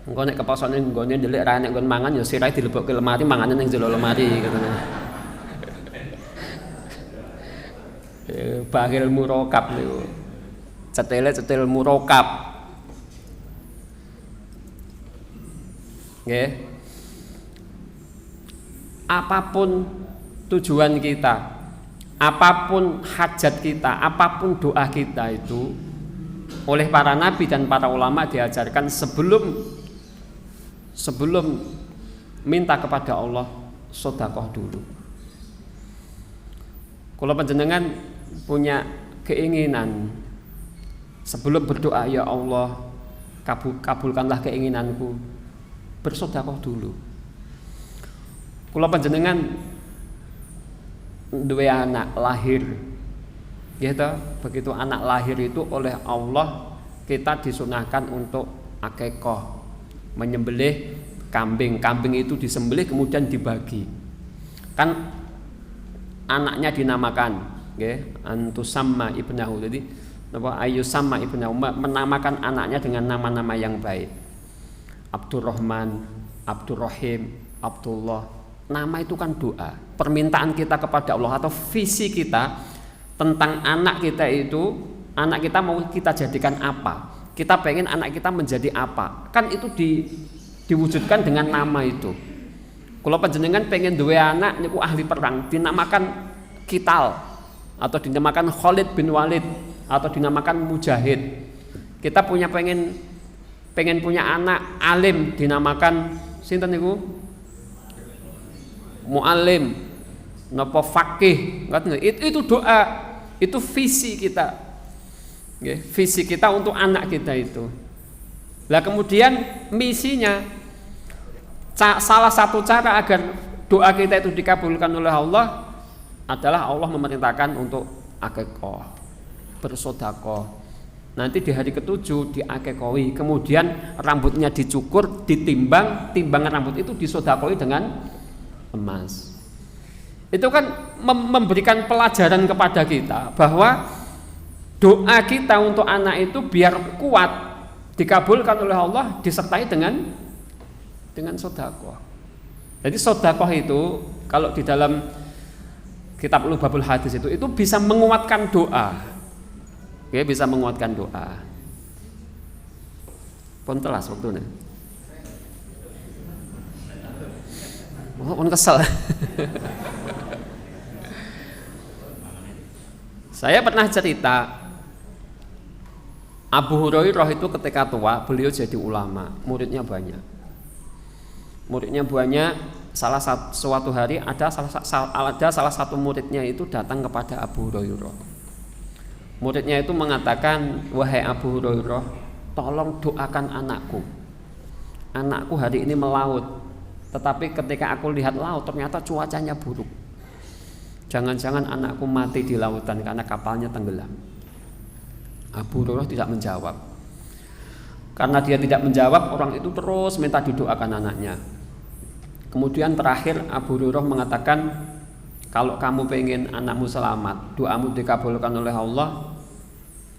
Engko nek keposone nggone ndelik ra nek nggon mangan ya sirahe dilebokke lemari mangane ning jero lemari ngoten. Bakhil murokab niku. Cetil murokab. Nggih. Apapun tujuan kita, apapun hajat kita, apapun doa kita itu oleh para nabi dan para ulama diajarkan sebelum minta kepada Allah sedekah dulu. Kalau panjenengan punya keinginan sebelum berdoa, ya Allah kabulkanlah keinginanku, bersedekah dulu. Kalau panjenengan duwe anak lahir, gitu, begitu anak lahir itu oleh Allah kita disunahkan untuk akikah, menyembelih kambing. Kambing itu disembelih kemudian dibagi. Kan anaknya dinamakan, nggih, antusamma ibnahu. Jadi napa ayyusamma ibnahu, menamakan anaknya dengan nama-nama yang baik. Abdurrahman, Abdurrahim, Abdullah. Nama itu kan doa. Permintaan kita kepada Allah atau visi kita tentang anak kita itu, anak kita mau kita jadikan apa? Kita pengen anak kita menjadi apa? Kan itu diwujudkan dengan nama itu. Kalau panjenengan pengen dua anak niku ahli perang, dinamakan Kital atau dinamakan Khalid bin Walid atau dinamakan Mujahid. Kita pengen punya anak alim, dinamakan sinten niku? Muallim, napa faqih. Itu doa, itu visi kita. Nggih, visi kita untuk anak kita itu. Lah kemudian misinya, salah satu cara agar doa kita itu dikabulkan oleh Allah adalah Allah memerintahkan untuk akikah, bersedekah. Nanti di hari ke-7 diakikahi, kemudian rambutnya dicukur, ditimbang, timbangan rambut itu disedekahi dengan emas. Itu kan memberikan pelajaran kepada kita bahwa doa kita untuk anak itu biar kuat dikabulkan oleh Allah disertai dengan sedekah. Jadi sedekah itu kalau di dalam kitab Lubabul Hadis itu bisa menguatkan doa. Oke, bisa menguatkan doa. Pun telas waktune. Pun kesel. Saya pernah cerita Abu Hurairah itu ketika tua beliau jadi ulama, muridnya banyak. Suatu hari ada salah satu muridnya itu datang kepada Abu Hurairah. Muridnya itu mengatakan, wahai Abu Hurairah, tolong doakan anakku. Anakku hari ini melaut, tetapi ketika aku lihat laut ternyata cuacanya buruk. Jangan-jangan anakku mati di lautan karena kapalnya tenggelam. Abu Hurairah tidak menjawab. Karena dia tidak menjawab, orang itu terus minta didoakan anaknya. Kemudian terakhir Abu Hurairah mengatakan, kalau kamu pengen anakmu selamat, doamu dikabulkan oleh Allah,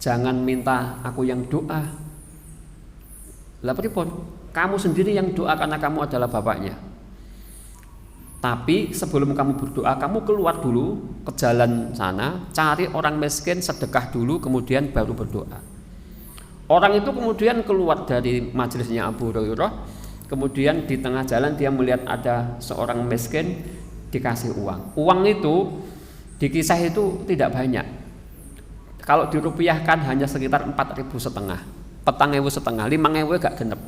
jangan minta aku yang doa. Lah pripun? Kamu sendiri yang doa karena kamu adalah bapaknya. Tapi sebelum kamu berdoa, kamu keluar dulu ke jalan sana, cari orang miskin, sedekah dulu, kemudian baru berdoa. Orang itu kemudian keluar dari majelisnya Abu Hurairah, kemudian di tengah jalan dia melihat ada seorang miskin, dikasih uang. Uang itu di kisah itu tidak banyak. Kalau dirupiahkan hanya sekitar 4.500, 4.500, 5.000 gak genep.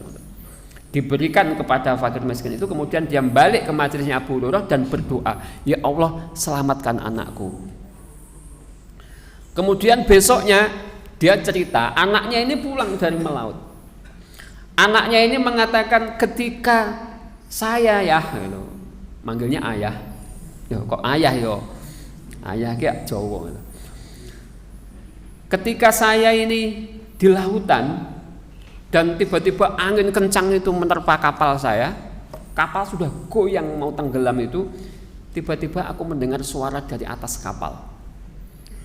Diberikan kepada fakir miskin itu, kemudian dia balik ke majelisnya Abu Hurairah dan berdoa, ya Allah selamatkan anakku. Kemudian besoknya dia cerita, anaknya ini pulang dari melaut. Anaknya ini mengatakan, ketika saya ya, manggilnya ayah, yo kok ayah yo, ayah kayak Jawa. Ketika saya ini di lautan dan tiba-tiba angin kencang itu menerpa kapal saya, kapal sudah goyang mau tenggelam itu, tiba-tiba aku mendengar suara dari atas kapal.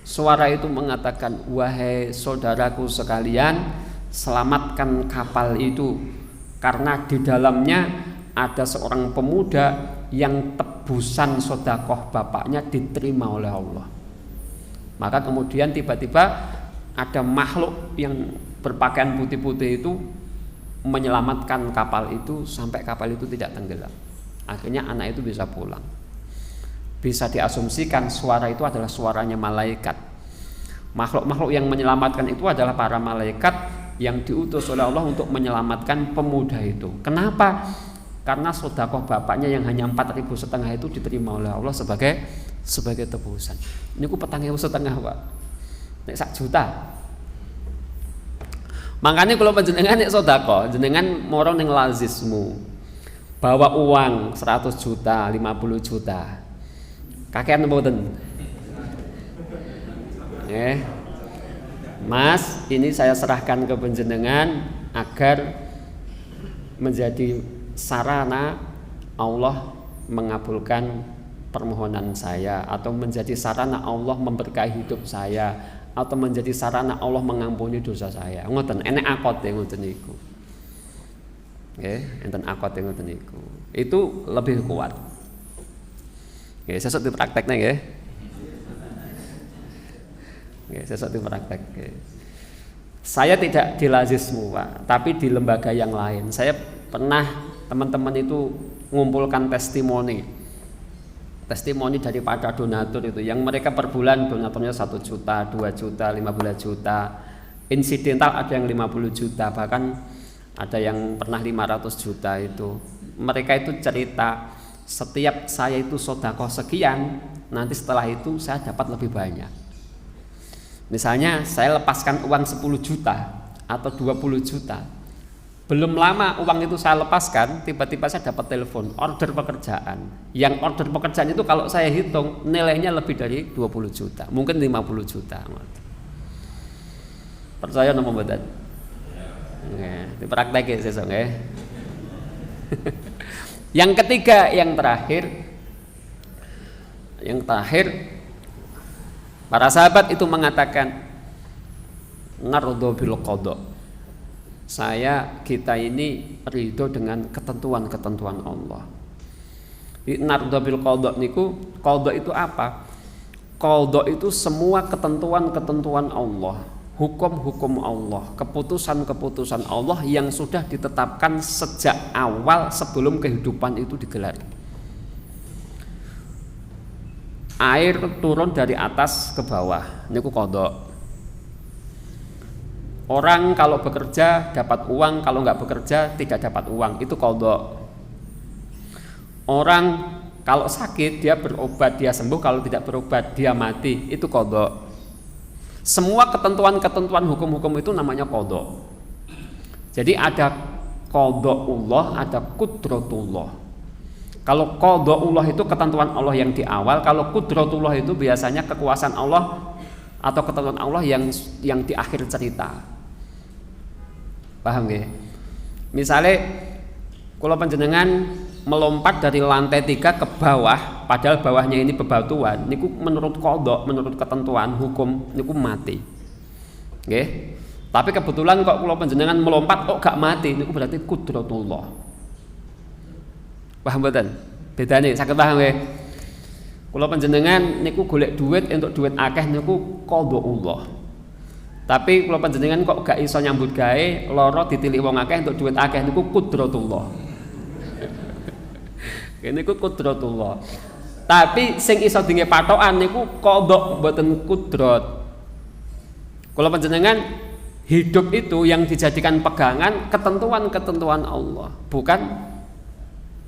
Suara itu mengatakan, wahai saudaraku sekalian, selamatkan kapal itu, karena di dalamnya ada seorang pemuda yang tebusan sedekah bapaknya diterima oleh Allah. Maka kemudian tiba-tiba ada makhluk yang berpakaian putih-putih itu menyelamatkan kapal itu sampai kapal itu tidak tenggelam. Akhirnya anak itu bisa pulang. Bisa diasumsikan suara itu adalah suaranya malaikat. Makhluk-makhluk yang menyelamatkan itu adalah para malaikat yang diutus oleh Allah untuk menyelamatkan pemuda itu. Kenapa? Karena sedekah bapaknya yang hanya 4.500 itu diterima oleh Allah sebagai tebusan. Ini ku 4.500, Pak. Nek 1 juta. Makanya kalau panjenengan nek sedekah, jenengan moro ning lazismu. Bawa uang 100 juta, 50 juta. Kakean mboten? Mas, ini saya serahkan ke panjenengan agar menjadi sarana Allah mengabulkan permohonan saya, atau menjadi sarana Allah memberkahi hidup saya, atau menjadi sarana Allah mengampuni dosa saya. Ngoten, enek akote ngoten niku. Nggih, enten akote ngoten niku. Itu lebih kuat. Nggih, sesuk dipraktekne nggih. Nggih, sesuk dipraktek. Saya tidak di lazismu, Pak, tapi di lembaga yang lain. Saya pernah teman-teman itu mengumpulkan testimoni dari para donatur itu, yang mereka per bulan donaturnya 1 juta, 2 juta, 15 juta, insidental ada yang 50 juta, bahkan ada yang pernah 500 juta itu. Mereka itu cerita, setiap saya itu sedekah sekian, nanti setelah itu saya dapat lebih banyak. Misalnya saya lepaskan uang 10 juta atau 20 juta, belum lama uang itu saya lepaskan, tiba-tiba saya dapat telepon order pekerjaan. Yang order pekerjaan itu kalau saya hitung nilainya lebih dari 20 juta, mungkin 50 juta. Percaya nopo mboten? Nggih, dipraktekke sesuk nggih. Yang ketiga, yang terakhir para sahabat itu mengatakan nardo bil qada. Kita ini ridho dengan ketentuan-ketentuan Allah. Nardo bil qada niku, qada itu apa? Qada itu semua ketentuan-ketentuan Allah, hukum-hukum Allah, keputusan-keputusan Allah yang sudah ditetapkan sejak awal sebelum kehidupan itu digelar. Air turun dari atas ke bawah, niku qada. Orang kalau bekerja dapat uang, kalau nggak bekerja tidak dapat uang, itu qada. Orang kalau sakit dia berobat, dia sembuh, kalau tidak berobat dia mati, itu qada. Semua ketentuan-ketentuan hukum-hukum itu namanya qada. Jadi ada qadaullah, ada qudratullah. Kalau qadaullah itu ketentuan Allah yang di awal, kalau qudratullah itu biasanya kekuasaan Allah atau ketentuan Allah yang di akhir cerita. Paham nggih? Misalnya kalau panjenengan melompat dari lantai 3 ke bawah, padahal bawahnya ini bebatuan, niku menurut qada, menurut ketentuan hukum niku mati. Nggih. Tapi kebetulan kok kalau panjenengan melompat kok gak mati, niku berarti qudratullah. Paham mboten? Bedane saged paham nggih? Kula panjenengan niku golek duit entuk duit akeh niku qadaullah. Tapi kula panjenengan kok gak iso nyambut gawe, lara ditilik wong akeh entuk duit akeh niku qudratullah. Kene iku kudratullah. Tapi sing iso dinge patokan niku qadha mboten kudrat. Kula panjenengan hidup itu yang dijadikan pegangan ketentuan-ketentuan Allah,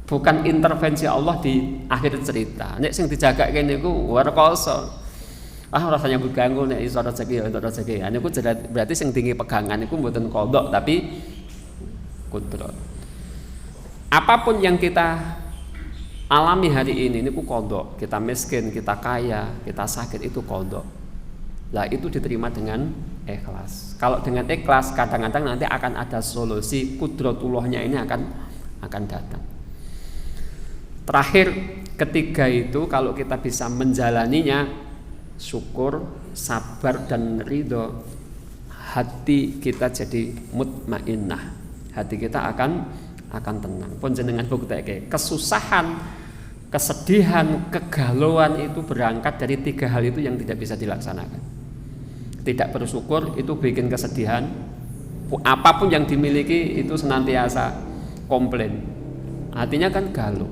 bukan intervensi Allah di akhir cerita. Nek sing dijagake niku warkoso. Rasanya diganggu nek iso rezeki ya entuk rezeki. Niku berarti sing dinge pegangan niku mboten qadha tapi kudrat. Apapun yang kita alami hari ini ku qadha. Kita miskin, kita kaya, kita sakit itu qadha. Lah itu diterima dengan ikhlas. Kalau dengan ikhlas kadang-kadang nanti akan ada solusi, kudratullahnya ini akan datang. Terakhir ketiga itu kalau kita bisa menjalaninya, syukur, sabar dan ridho, hati kita jadi mutmainnah. Hati kita akan tenang. Pun jenengan bukteke kesusahan, kesedihan, kegalauan itu berangkat dari tiga hal itu yang tidak bisa dilaksanakan. Tidak bersyukur itu bikin kesedihan. Apapun yang dimiliki itu senantiasa komplain. Hatinya kan galau.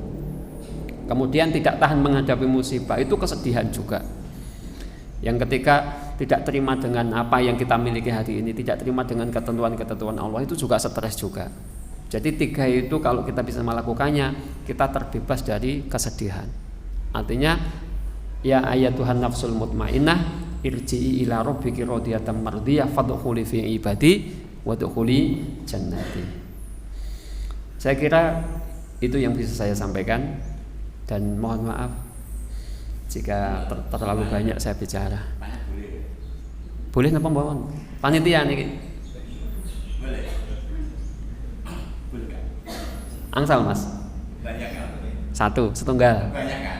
Kemudian tidak tahan menghadapi musibah itu kesedihan juga. Yang ketika tidak terima dengan apa yang kita miliki hari ini, tidak terima dengan ketentuan-ketentuan Allah itu juga stres juga. Jadi tiga itu kalau kita bisa melakukannya, kita terbebas dari kesedihan. Artinya ya ayatuhan nafsul mutmainnah irji'i ila rabbiki radiyatan mardiyah fadkhuli fi ibadi wadkhuli jannati. Saya kira itu yang bisa saya sampaikan dan mohon maaf jika terlalu banyak saya bicara. Boleh napa mboten? Panitia niki. Boleh. Angsal Mas. Banyak kan? Satu, setunggal. Banyak kan?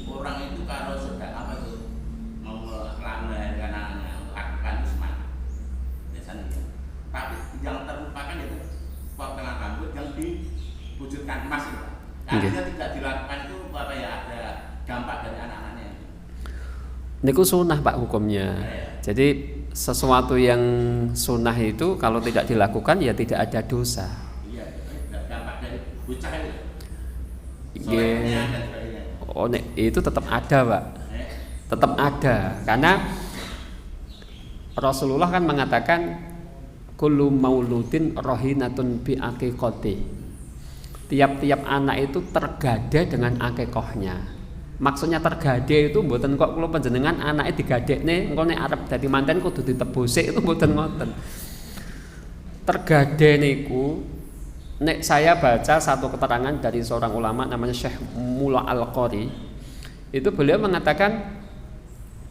Orang itu kalau sudah apa tuh mau melahirkan anaknya, lakukan ismat. Biasanya. Tapi yang terlupakan itu potongan rambut yang diwujudkan emas itu. Artinya tidak dilakukan itu apa ya ada dampak dari anak-anaknya. Niku sunnah Pak hukumnya. Jadi sesuatu yang sunnah itu kalau tidak dilakukan ya tidak ada dosa. Oh, itu tetap ada Pak, tetap ada karena Rasulullah kan mengatakan kullu mauludin rohinatun bi aqiqati. Tiap-tiap anak itu tergadai dengan akikohnya. Maksudnya tergadai itu mboten kok kula panjenengan anake digadekne engko nek arep dadi manten kudu ditebusik itu mboten ngoten. Tergadai niku nek saya baca satu keterangan dari seorang ulama namanya Syekh Mula Al-Qari, itu beliau mengatakan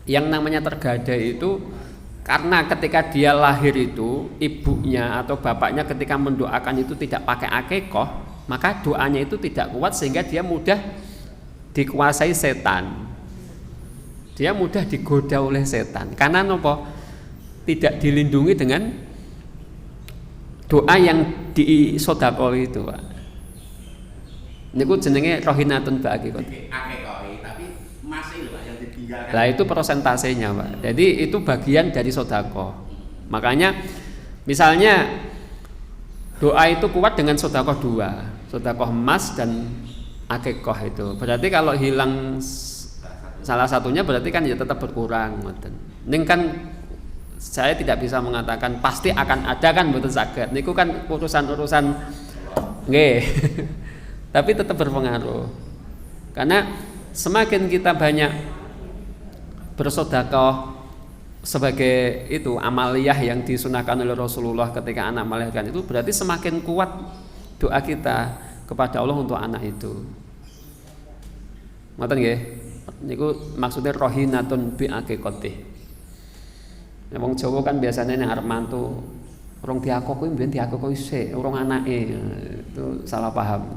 yang namanya tergadai itu karena ketika dia lahir itu ibunya atau bapaknya ketika mendoakan itu tidak pakai akikoh, maka doanya itu tidak kuat sehingga dia mudah dikuasai setan. Dia mudah digoda oleh setan. Karena nopo? Tidak dilindungi dengan doa yang disodakoi itu Pak. Niku jenenge rohinatun ba'aki kot. Tapi masih Pak yang ditinggalkan. Lah itu persentasenya Pak. Jadi itu bagian dari sodako. Makanya misalnya doa itu kuat dengan sodako dua, sodako emas dan akikoh itu. Berarti kalau hilang salah satunya berarti kan ya tetap berkurang. Ning kan saya tidak bisa mengatakan pasti akan ada kan mboten saged. Niku kan urusan-urusan nggih. Tapi tetap berpengaruh. Karena semakin kita banyak bersedekah sebagai itu amaliyah yang disunahkan oleh Rasulullah ketika anak melahirkan itu berarti semakin kuat doa kita kepada Allah untuk anak itu. Ngoten nggih. Niku maksudnya rohinatun bi aqiqati. Wong Jawa kan biasanya nek arep mantu urung diakok kuwi mbiyen diakok isih urung anake. Itu salah paham.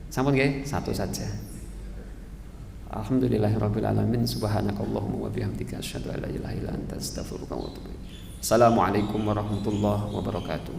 Sampun nggih, satu saja. Alhamdulillahirabbil alamin subhanakallahumma wa bihamdika asyhadu an la ilaha illa anta astaghfiruka wa atubu ilaik. Assalamualaikum warahmatullahi wabarakatuh.